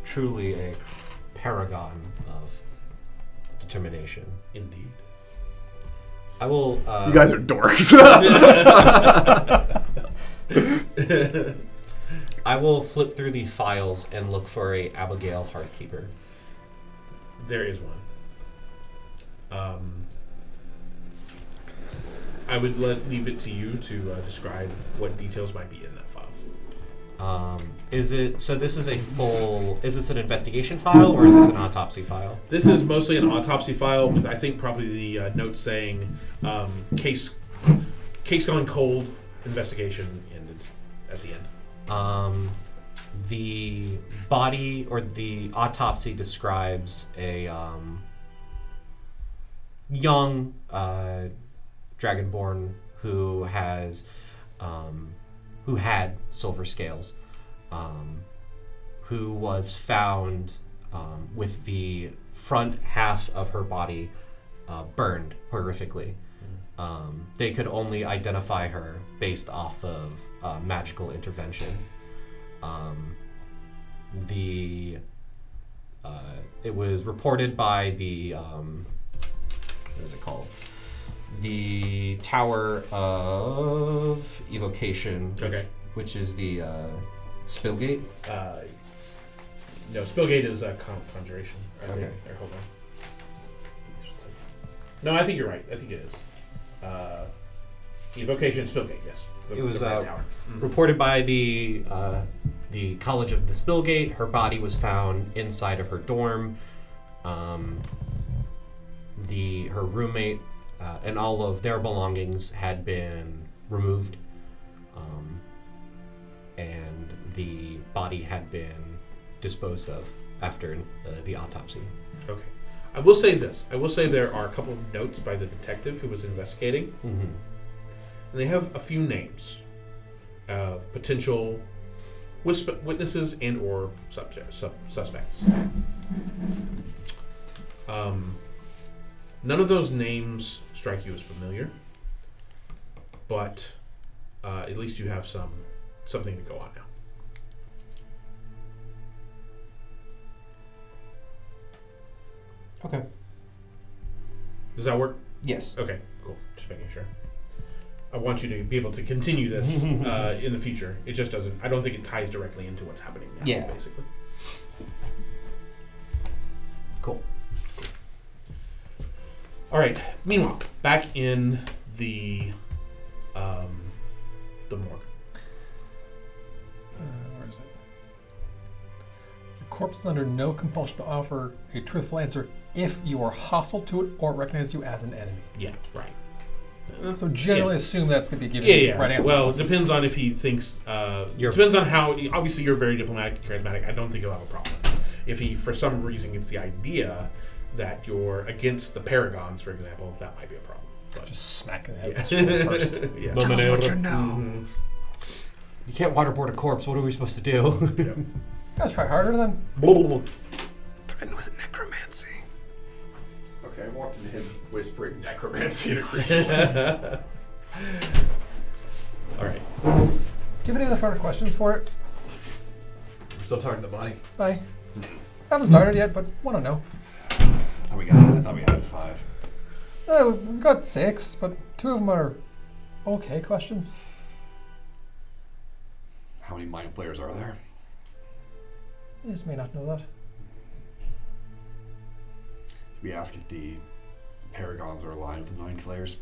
S4: Truly a paragon of determination.
S1: Indeed.
S4: I will.
S2: You guys are dorks.
S4: I will flip through the files and look for a Abigail Hearthkeeper.
S1: There is one. I would leave it to you to describe what details might be in that file.
S4: Is this an investigation file or is this an autopsy file?
S1: This is mostly an autopsy file with, I think, probably the note saying case gone cold, investigation ended at the end.
S4: The body or the autopsy describes a young dragonborn who had silver scales, who was found with the front half of her body burned horrifically. They could only identify her based off of magical intervention. It was reported by the what is it called? The Tower of Evocation, which is the Spillgate.
S1: No, Spillgate is a conjuration.
S4: Okay.
S1: Hold on. No, I think you're right. I think it is. Evocation, Spillgate, yes.
S4: It was
S1: the Red Tower.
S4: reported by the College of the Spillgate. Her body was found inside of her dorm. Her roommate and all of their belongings had been removed, and the body had been disposed of after the autopsy.
S1: Okay. I will say this. I will say there are a couple of notes by the detective who was investigating.
S4: Mm-hmm.
S1: And they have a few names of potential witnesses and or suspects. None of those names strike you as familiar, but at least you have something to go on now.
S4: Okay.
S1: Does that work?
S4: Yes.
S1: Okay, cool. Just making sure. I want you to be able to continue this in the future. It just doesn't. I don't think it ties directly into what's happening now.
S4: Yeah.
S1: Basically.
S4: Cool.
S1: All right. Meanwhile, back in the morgue.
S7: Where is it? The corpse is under no compulsion to offer a truthful answer if you are hostile to it or recognize you as an enemy.
S1: Yeah. Right.
S7: So generally assume that's going to be given
S1: Yeah.
S7: the right answer.
S1: Well, it depends on if he thinks. Depends on how. Obviously, you're very diplomatic and charismatic. I don't think he'll have a problem with it. If he, for some reason, gets the idea that you're against the Paragons, for example, that might be a problem. But
S7: Just smack in the head with the scroll first.
S1: yeah.
S5: Tell us what you know.
S1: Mhm.
S4: You can't waterboard a corpse. What are we supposed to do?
S1: Yep.
S7: Gotta try harder then.
S5: Threatened with necromancy.
S2: Okay, I walked into him whispering necromancy to Christian.
S1: All right.
S7: Do you have any further questions for it?
S2: We're still talking to the body.
S7: I haven't started yet, but want to know.
S2: I thought we had 5.
S7: We've got 6, but 2 of them are okay questions.
S2: How many mind flayers are there?
S7: You just may not know that.
S2: Did we ask if the paragons are aligned with the mind flayers?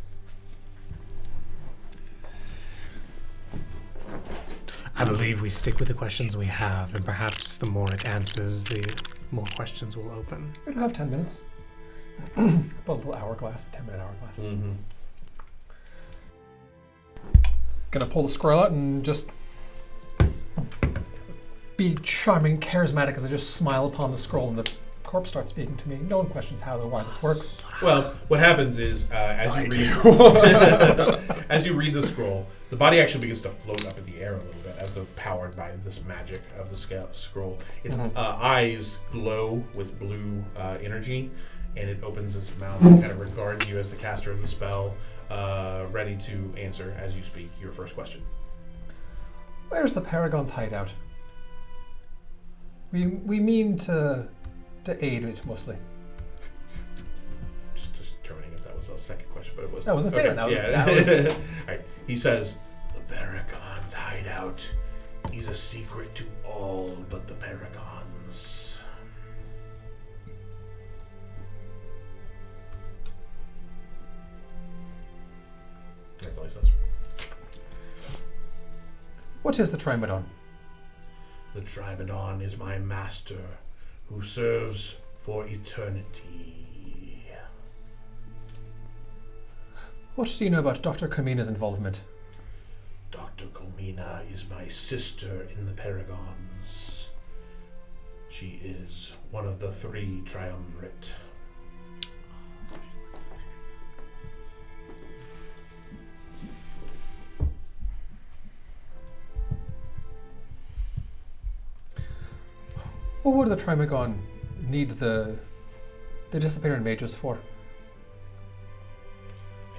S5: I believe we stick with the questions we have, and perhaps the more it answers, the more questions will open.
S7: We don't have 10 minutes. Put a little hourglass, a 10-minute hourglass.
S1: Mm-hmm.
S7: Gonna pull the scroll out and just be charming, charismatic as I just smile upon the scroll, and the corpse starts speaking to me. No one questions how or why this works.
S1: Well, what happens is as you read the scroll, the body actually begins to float up in the air a little bit as though powered by this magic of the scroll. Its eyes glow with blue energy, and it opens its mouth and kind of regards you as the caster of the spell, ready to answer as you speak your first question.
S7: Where's the Paragon's hideout? We mean to aid it mostly.
S1: Just determining if that was a second question, but it wasn't.
S7: That was a statement.
S1: Okay.
S7: That was
S1: All right. He says, the Paragon's hideout is a secret to all but the Paragons. That's all he says.
S7: What is the Trimadon?
S1: The Trimadon is my master who serves for eternity.
S7: What do you know about Dr. Kamina's involvement?
S1: Dr. Comina is my sister in the Paragons. She is one of the 3 triumvirate.
S7: What would the Trimagon need the disappearing mages for?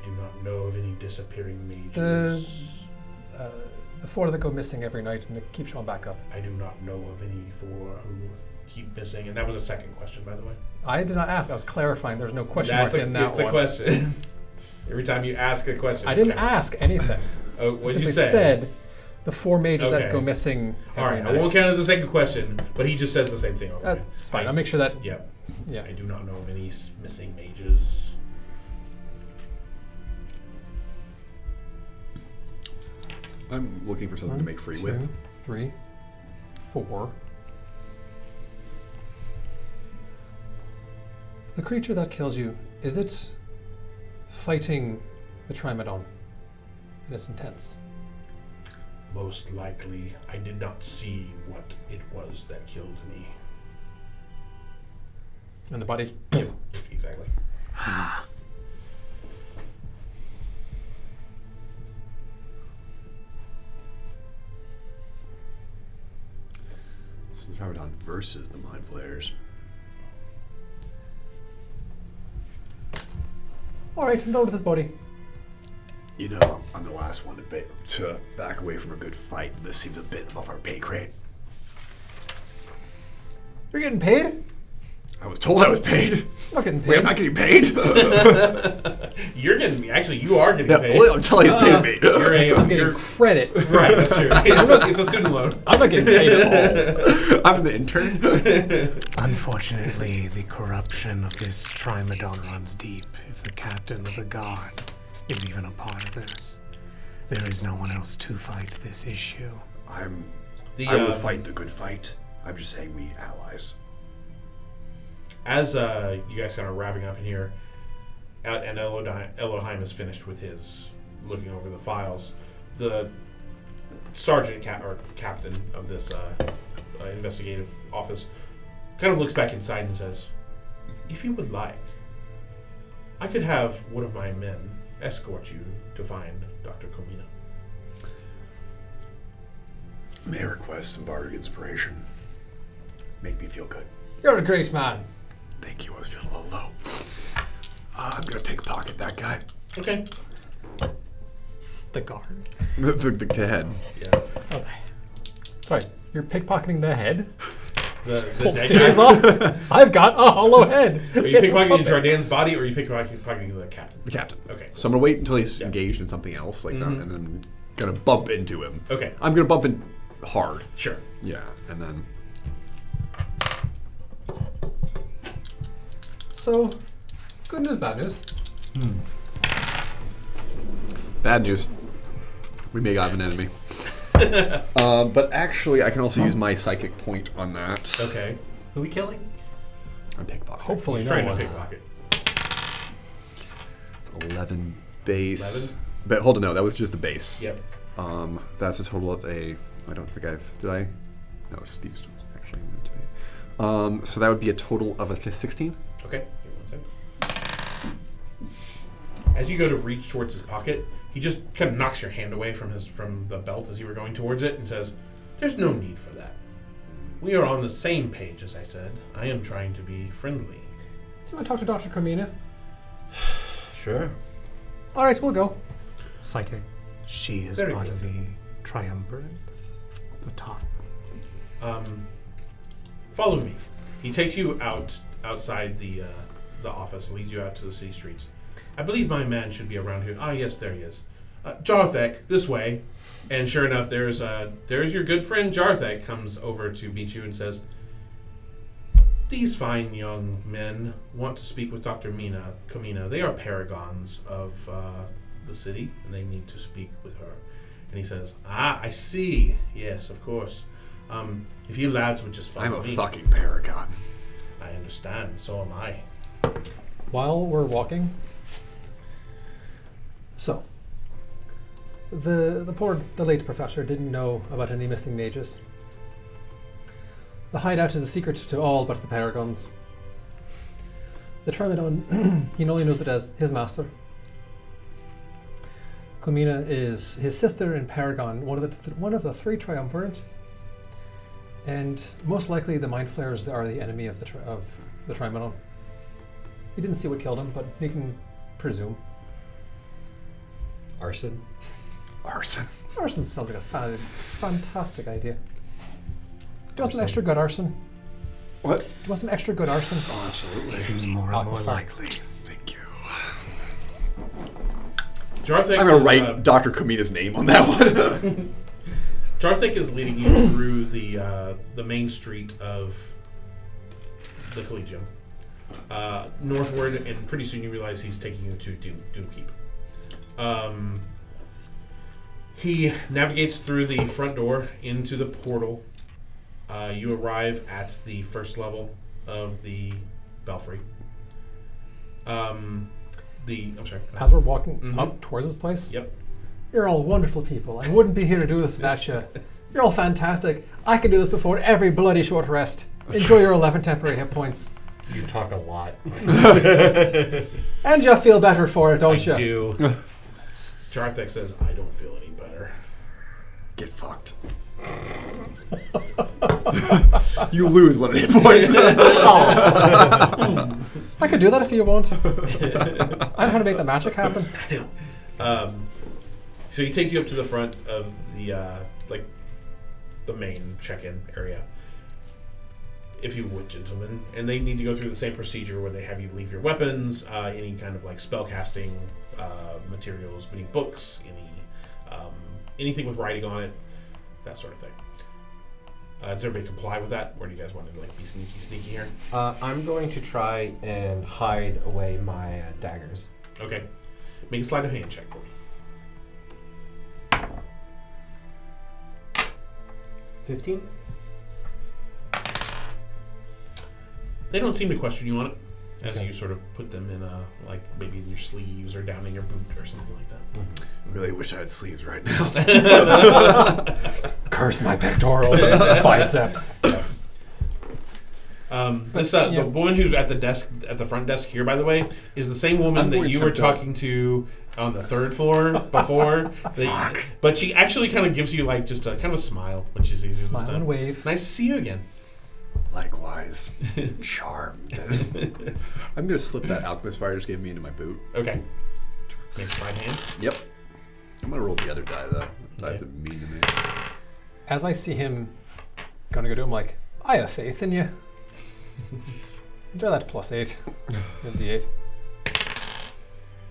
S1: I do not know of any disappearing mages.
S7: The 4 that go missing every night and they keep showing back up.
S1: I do not know of any 4 who keep missing. And that was a second question, by the way.
S7: I did not ask. I was clarifying. There's no question mark in that
S1: It's
S7: one.
S1: a question. Every time you ask a question.
S7: I didn't ask anything.
S1: Oh, what did
S7: I
S1: you say?
S7: said the 4 mages
S1: Okay.
S7: that go missing
S1: All
S7: every
S1: right,
S7: night.
S1: I won't count as a second question, but he just says the same thing over again.
S7: That's fine. I'll make sure that...
S1: Yeah.
S7: Yeah.
S1: I do not know of any missing mages.
S2: I'm looking for something to make free
S7: 2,
S2: with.
S7: 3, 4. The creature that kills you, is it fighting the Trimadon in its intents?
S1: Most likely, I did not see what it was that killed me.
S7: And the body...
S1: Yep, exactly.
S2: So the Trimadon versus the mind flayers.
S7: Alright, I'm done with this body.
S2: You know, I'm the last one to back away from a good fight. This seems a bit above our pay grade.
S7: You're getting paid?
S2: I was told I was paid.
S7: I'm not getting paid.
S2: Wait, I'm not getting paid?
S1: You're getting actually. You are getting
S2: Yeah,
S1: paid.
S2: well, I'm telling you, he's paying me.
S7: I'm getting credit.
S1: Right. That's true. It's a student loan.
S7: I'm not getting paid at all.
S2: I'm the intern.
S5: Unfortunately, the corruption of this Trimadon runs deep. If the captain of the guard is even a part of this, there is no one else to fight this issue.
S2: I will fight the good fight. I'm just saying we allies.
S1: As you guys kind of wrapping up in here, and Elohim is finished with his looking over the files, the sergeant or captain of this investigative office kind of looks back inside and says, "If you would like, I could have one of my men escort you to find Dr. Comina."
S2: May I request some bardic inspiration? Make me feel good.
S7: You're a great man.
S2: Thank you. I was feeling a little low. I'm gonna pickpocket that guy.
S1: Okay.
S5: The guard.
S2: The head.
S1: Yeah.
S5: Okay.
S3: Sorry, you're pickpocketing the head?
S1: The
S3: Pull
S1: dead
S3: stitches
S1: guy?
S3: off? I've got a hollow head.
S1: Are you pickpocketing Jardin's body, or are you pickpocketing the captain?
S2: The captain.
S1: Okay.
S2: So I'm gonna wait until he's engaged in something else, like, and then I'm gonna bump into him.
S1: Okay.
S2: I'm gonna bump in hard.
S1: Sure.
S2: Yeah, and then.
S3: So, good news, bad news.
S2: Bad news. We may have an enemy. But actually, I can also use my psychic point on that.
S1: Okay.
S4: Who are we killing?
S2: I'm pickpocketing.
S3: Hopefully
S1: He's
S3: no
S1: trying
S3: one.
S1: to pickpocket.
S2: It's 11 base.
S1: 11?
S2: But hold on, no, that was just the base.
S1: Yep.
S2: That's a total of a. I don't think I've. Did I? No, Steve's actually meant to be. So that would be a total of a 16.
S1: Okay. Give me 1 second. As you go to reach towards his pocket, he just kind of knocks your hand away from the belt as you were going towards it and says, "There's no need for that. We are on the same page, as I said. I am trying to be friendly."
S3: You want to talk to Dr. Carmina?
S4: Sure.
S3: All right, we'll go.
S5: Psychic. She is
S1: Very
S5: part
S1: good.
S5: of the triumvirate. The top.
S1: Follow me. He takes you outside the office, leads you out to the city streets. I believe my man should be around here. Ah, yes, there he is. Jarthek, this way. And sure enough, there's your good friend Jarthek comes over to meet you and says, "These fine young men want to speak with Dr. Kamina. They are paragons of the city, and they need to speak with her." And he says, "Ah, I see. Yes, of course. If you lads would just follow
S2: I'm a
S1: me."
S2: fucking paragon.
S1: I understand. So am I.
S3: While we're walking, so the late professor didn't know about any missing mages. The hideout is a secret to all but the paragons. The Trimadon, he only knows it as his master. Comina is his sister in Paragon, one of the three triumvirate, and most likely the Mind Flayers are the enemy of the Trimadon. He didn't see what killed him, but he can presume.
S4: Arson.
S2: Arson.
S3: Arson sounds like a fantastic idea. Do you want some extra good arson?
S2: What?
S3: Do you want some extra good arson?
S2: Oh, absolutely.
S5: Seems more and more likely.
S2: Thank you.
S1: Jarthek
S2: I'm gonna
S1: is,
S2: write Dr. Kamina's name on that one.
S1: Jarthek is leading you through the main street of the Collegium, northward, and pretty soon you realize he's taking you to Doomkeep. He navigates through the front door into the portal. You arrive at the first level of the Belfry. I'm sorry.
S3: As we're walking up towards this place,
S1: Yep.
S3: you're all wonderful people. I wouldn't be here to do this without you. You're all fantastic. I can do this before every bloody short rest. Enjoy your 11 temporary hit points.
S4: You talk a lot.
S3: And you feel better for it, don't you?
S4: I do.
S1: Jarthek says, "I don't feel any better."
S2: Get fucked. You lose 11 hit points.
S3: I could do that if you want. I know how to make the magic happen.
S1: So he takes you up to the front of the main check-in area, if you would, gentlemen. And they need to go through the same procedure where they have you leave your weapons, any kind of spell casting materials, meaning books, anything with writing on it, that sort of thing. Does everybody comply with that, or do you guys want to be sneaky here?
S4: I'm going to try and hide away my daggers.
S1: Okay, make a sleight of hand check for me.
S4: 15?
S1: They don't seem to question you on it, as
S4: Okay.
S1: you sort of put them in maybe in your sleeves or down in your boot or something like that.
S2: Really wish I had sleeves right now.
S3: Curse my pectorals and biceps.
S1: The woman who's at the front desk here, by the way, is the same woman that you were talking to on the third floor before. But she actually kind of gives you just a kind of a smile when she sees you.
S3: Smile and wave.
S1: Nice to see you again.
S2: Likewise. Charmed. I'm going to slip that alchemist fire just gave me into my boot.
S1: Okay. Make a sleight of hand.
S2: Yep. I'm going to roll the other die, though.
S1: Okay.
S2: That's mean to me.
S3: as I see him gonna go do, I'm like, I have faith in you. Enjoy that +8. A D8.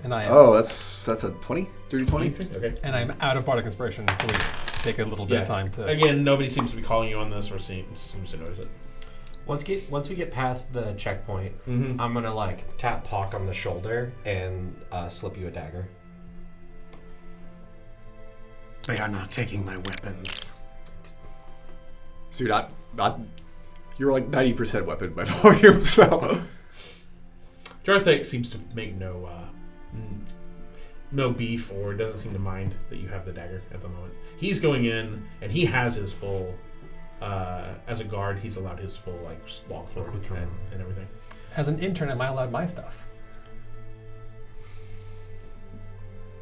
S3: And I am.
S2: Oh, that's a 20? Dirty 20?
S1: Okay.
S3: And I'm out of Bardic Inspiration until we take a little bit of time to.
S1: Again, nobody seems to be calling you on this or seems to notice it.
S4: Once we get past the checkpoint, I'm gonna like tap Pock on the shoulder and slip you a dagger.
S5: They are not taking my weapons.
S2: So you're not you're like 90% weapon by volume, so.
S1: Jarthek seems to make no beef or doesn't seem to mind that you have the dagger at the moment. He's going in and he has his full, as a guard, he's allowed his full like long sword and everything.
S3: As an intern, am I allowed my stuff?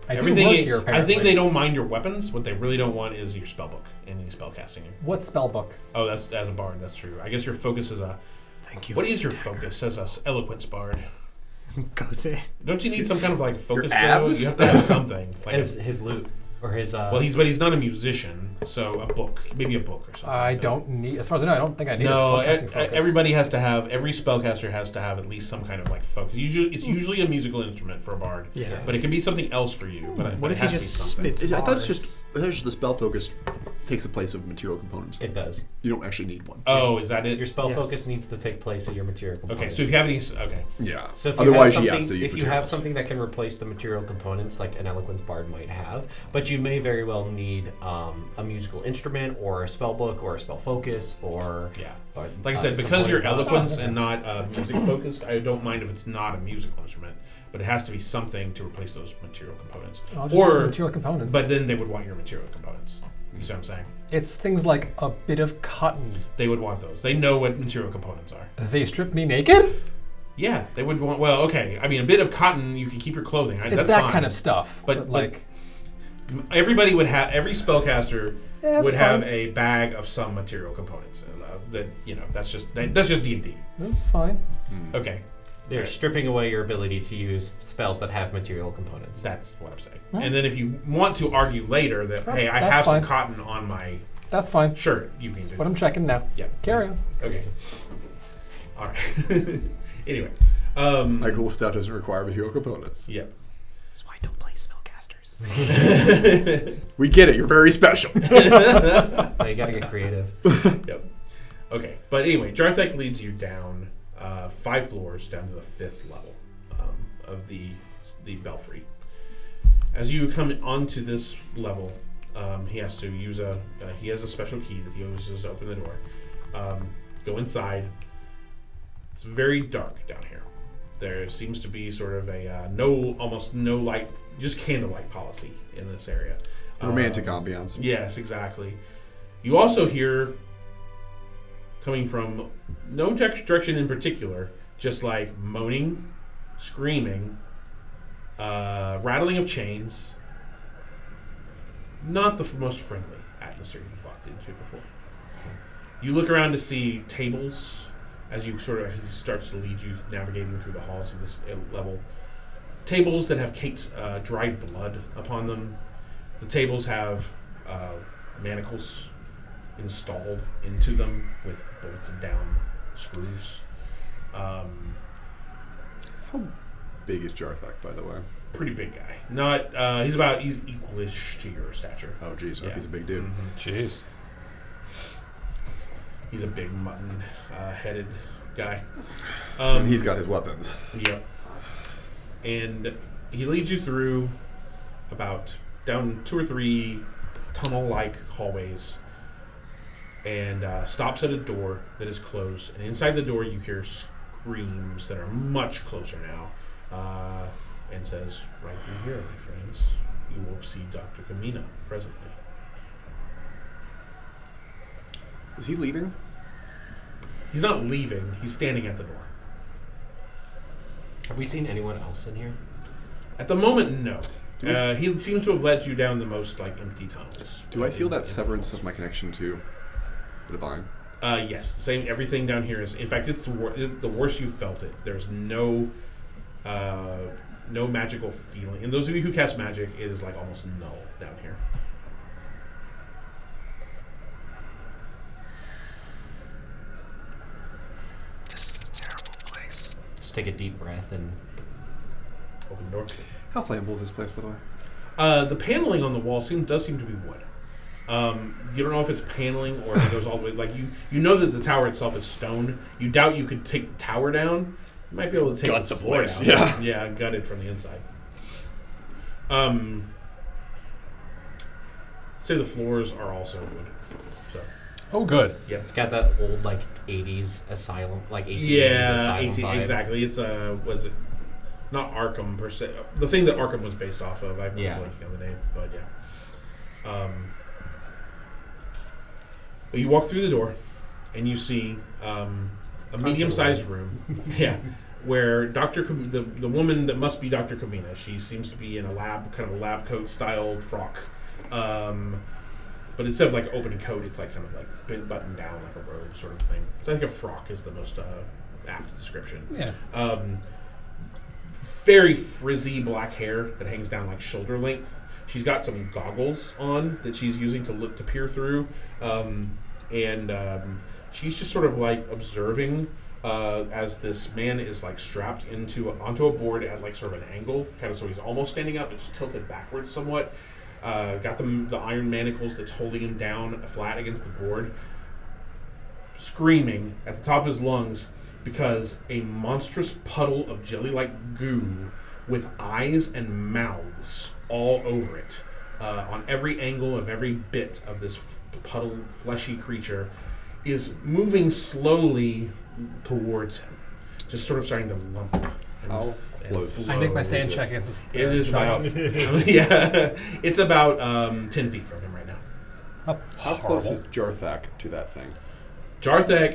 S3: I
S1: Everything.
S3: do work here, apparently.
S1: I think they don't mind your weapons. What they really don't want is your spellbook and any spellcasting.
S3: What spellbook?
S1: Oh, that's as a bard. That's true. I guess your focus is a.
S5: Thank you.
S1: What is your focus as a eloquence bard?
S5: Goes it.
S1: Don't you need some kind of like focus though?
S2: abs?
S1: You have to have something. Like
S4: His loot or his.
S1: well, he's not a musician, so a book, maybe a book or something.
S3: I
S1: like that.
S3: don't need, as far as I know, I don't think I need a
S1: No,
S3: spellcasting focus.
S1: everybody has to have. Every spellcaster has to have at least some kind of like focus. It's usually a musical instrument for a bard.
S5: Yeah.
S1: But it can be something else for you. But
S5: What
S1: it
S5: if he
S1: has to be
S5: just
S1: something.
S5: spits
S8: I thought it's
S5: bars?
S8: just the spell focus takes the place of material components.
S4: It does.
S8: You don't actually need one.
S1: Oh, is that it?
S4: Your spell
S5: Yes.
S4: focus needs to take place of your material components.
S1: Okay, so if you have any, okay,
S2: Yeah.
S4: So if
S2: Otherwise,
S4: you
S2: he
S4: have
S2: has to
S4: something,
S2: use
S4: if you have
S2: materials.
S4: something that can replace the material components, like an eloquence bard might have, but you may very well need a musical instrument or a spell book or a spell focus or
S1: yeah.
S4: or,
S1: Like I said, because you're
S4: component.
S1: eloquence and not music focused, I don't mind if it's not a musical instrument, but it has to be something to replace those material components.
S3: I'll just use the material components.
S1: But then they would want your material components. You see what I'm saying?
S3: It's things like a bit of cotton.
S1: They would want those. They know what material components are.
S3: They strip me naked?
S1: Yeah, they would want. Well, okay. I mean, a bit of cotton, you can keep your clothing.
S3: It's
S1: That's
S3: that
S1: fine.
S3: kind of stuff.
S1: But
S3: like,
S1: everybody would have. Every spellcaster
S3: yeah, that's
S1: would have
S3: fine.
S1: a bag of some material components. That that's just D&D.
S3: That's fine.
S1: Okay,
S4: They're stripping away your ability to use spells that have material components.
S1: that's what I'm saying.
S3: Hmm.
S1: And then if you want to argue later that
S3: That's-
S1: hey, I
S3: that's
S1: have
S3: fine.
S1: some cotton on my
S3: That's fine.
S1: shirt, you can
S3: That's
S1: do.
S3: what I'm checking now.
S1: Yeah.
S3: Carry on.
S1: Okay. All right. Anyway.
S2: My cool stuff doesn't require material components.
S1: Yeah.
S5: That's why I don't play spellcasters.
S2: We get it. You're very special.
S4: No, you gotta get creative.
S1: Yep. Okay, but anyway, Jarthek leads you down 5 floors down to the 5th level of the belfry. As you come onto this level, he has to use he has a special key that he uses to open the door. Go inside. It's very dark down here. There seems to be sort of a almost no light, just candlelight policy in this area.
S2: Romantic ambiance.
S1: Yes, exactly. You also hear, coming from no direction in particular, just like moaning, screaming, rattling of chains. Not the most friendly atmosphere you've walked into before. You look around to see tables as you sort of, he starts to lead you navigating through the halls of this level. Tables that have caked dried blood upon them. The tables have manacles installed into them with bolted down screws.
S2: How big is Jarthek, by the way?
S1: Pretty big guy. Not he's equalish to your stature.
S2: Oh, geez.
S1: Yeah.
S2: He's a big dude.
S3: Jeez.
S1: He's a big mutton headed guy.
S2: And he's got his weapons.
S1: Yep. And he leads you through about down 2 or 3 tunnel-like hallways and stops at a door that is closed. And inside the door you hear screams that are much closer now. And says, right through here, my friends, you will see Dr. Kamina presently.
S2: Is he leaving?
S1: He's not leaving. He's standing at the door.
S4: Have we seen anyone else in here?
S1: At the moment, no. He seems to have led you down the most empty tunnels.
S2: Do I feel that
S1: Empty
S2: severance
S1: tunnels.
S2: of my connection to the divine?
S1: Yes, the same. Everything down here is. In fact, it's the worst you felt it. There's no magical feeling. And those of you who cast magic, it is almost null down here.
S4: Just take a deep breath and
S1: Open the door.
S8: How flammable is this place, by the way?
S1: The paneling on the wall does seem to be wood. You don't know if it's paneling or if it goes all the way. Like you know that the tower itself is stone. You doubt you could take the tower down. You might be able to take
S8: Gut
S1: the
S8: the
S1: floor
S8: place,
S1: down. Yeah, gutted from the inside. Say the floors are also wood. So
S7: Oh, good.
S4: it's got that old like 80s asylum, like 1880s
S1: yeah,
S4: asylum vibe.
S1: exactly. It's what is it? Not Arkham per se. The thing that Arkham was based off of. I'm
S4: Yeah.
S1: blanking on the name, but yeah. But you walk through the door, and you see a medium-sized room. Yeah, where the woman that must be Dr. Kamina. She seems to be in a lab coat styled frock. But instead of like open coat, it's like kind of like buttoned down like a robe sort of thing. So I think a frock is the most apt description.
S7: Yeah.
S1: Very frizzy black hair that hangs down like shoulder length. She's got some goggles on that she's using to peer through, and she's just sort of like observing as this man is like strapped onto a board at like sort of an angle, kind of so he's almost standing up, but just tilted backwards somewhat. Got the iron manacles that's holding him down flat against the board, screaming at the top of his lungs because a monstrous puddle of jelly-like goo with eyes and mouths all over it, on every angle of every bit of this puddled, fleshy creature, is moving slowly towards him, just sort of starting to lump.
S8: How close?
S3: I make my
S8: is
S3: sand
S8: it?
S3: check against
S1: It is about it's about 10 feet from him right now.
S8: How close is Jarthak to that thing?
S1: Jarthak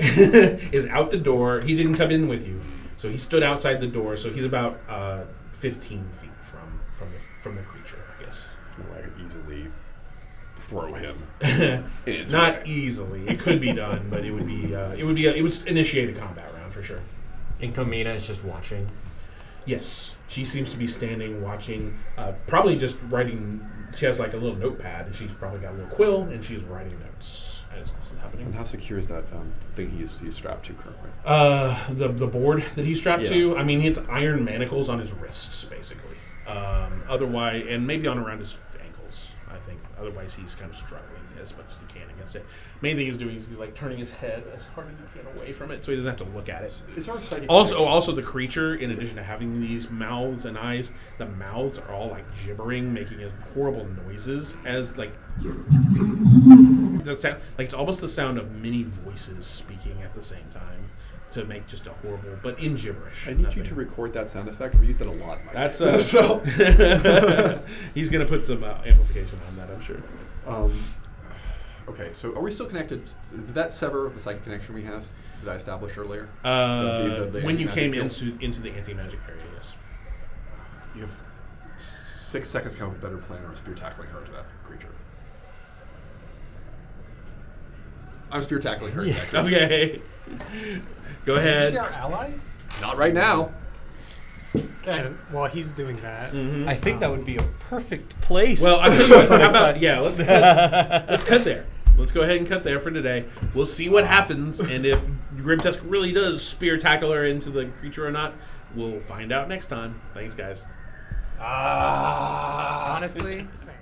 S1: is out the door. He didn't come in with you, so he stood outside the door. So he's about 15 feet from the creature, I guess.
S8: No way I could easily throw him.
S1: Not easily. It could be done, but it would initiate a combat round for sure.
S4: And Kamina is just watching.
S1: Yes, she seems to be standing, watching, probably just writing. She has like a little notepad, and she's probably got a little quill, and she's writing notes as this is happening.
S8: And how secure is that thing he's strapped to currently?
S1: The board that he's strapped
S8: Yeah.
S1: to, I mean, it's iron manacles on his wrists, basically. Otherwise, and maybe on around his ankles, I think. Otherwise, he's kind of struggling as much as he can against it. Main thing he's doing is he's like turning his head as hard as he can away from it, so he doesn't have to look at it.
S8: Is our psychic
S1: Also, the creature, in addition to having these mouths and eyes, the mouths are all like gibbering, making horrible noises as like that sound, like it's almost the sound of many voices speaking at the same time to make just a horrible, but in gibberish.
S8: I need
S1: Nothing.
S8: you to record that sound effect. We use that a lot in my
S1: That's
S8: game. So,
S1: he's gonna put some amplification on that, I'm sure.
S8: okay, so are we still connected? Did that sever the psychic connection we have that I established earlier? The
S1: When you came
S8: anti-magic
S1: into the anti-magic area, yes.
S8: You have 6 seconds to come up with a better plan, or a spear tackling her to that creature. I'm spear tackling her. Exactly.
S1: Okay. Go
S7: Is
S1: ahead.
S7: she our ally?
S8: Not right now.
S5: And while he's doing that,
S1: Mhm.
S4: I think that would be a perfect place.
S1: Well, I'll tell you what. How about let's cut there. Let's go ahead and cut there for today. We'll see what happens, and if Grimtusk really does spear tackle her into the creature or not, we'll find out next time. Thanks, guys.
S5: honestly, same.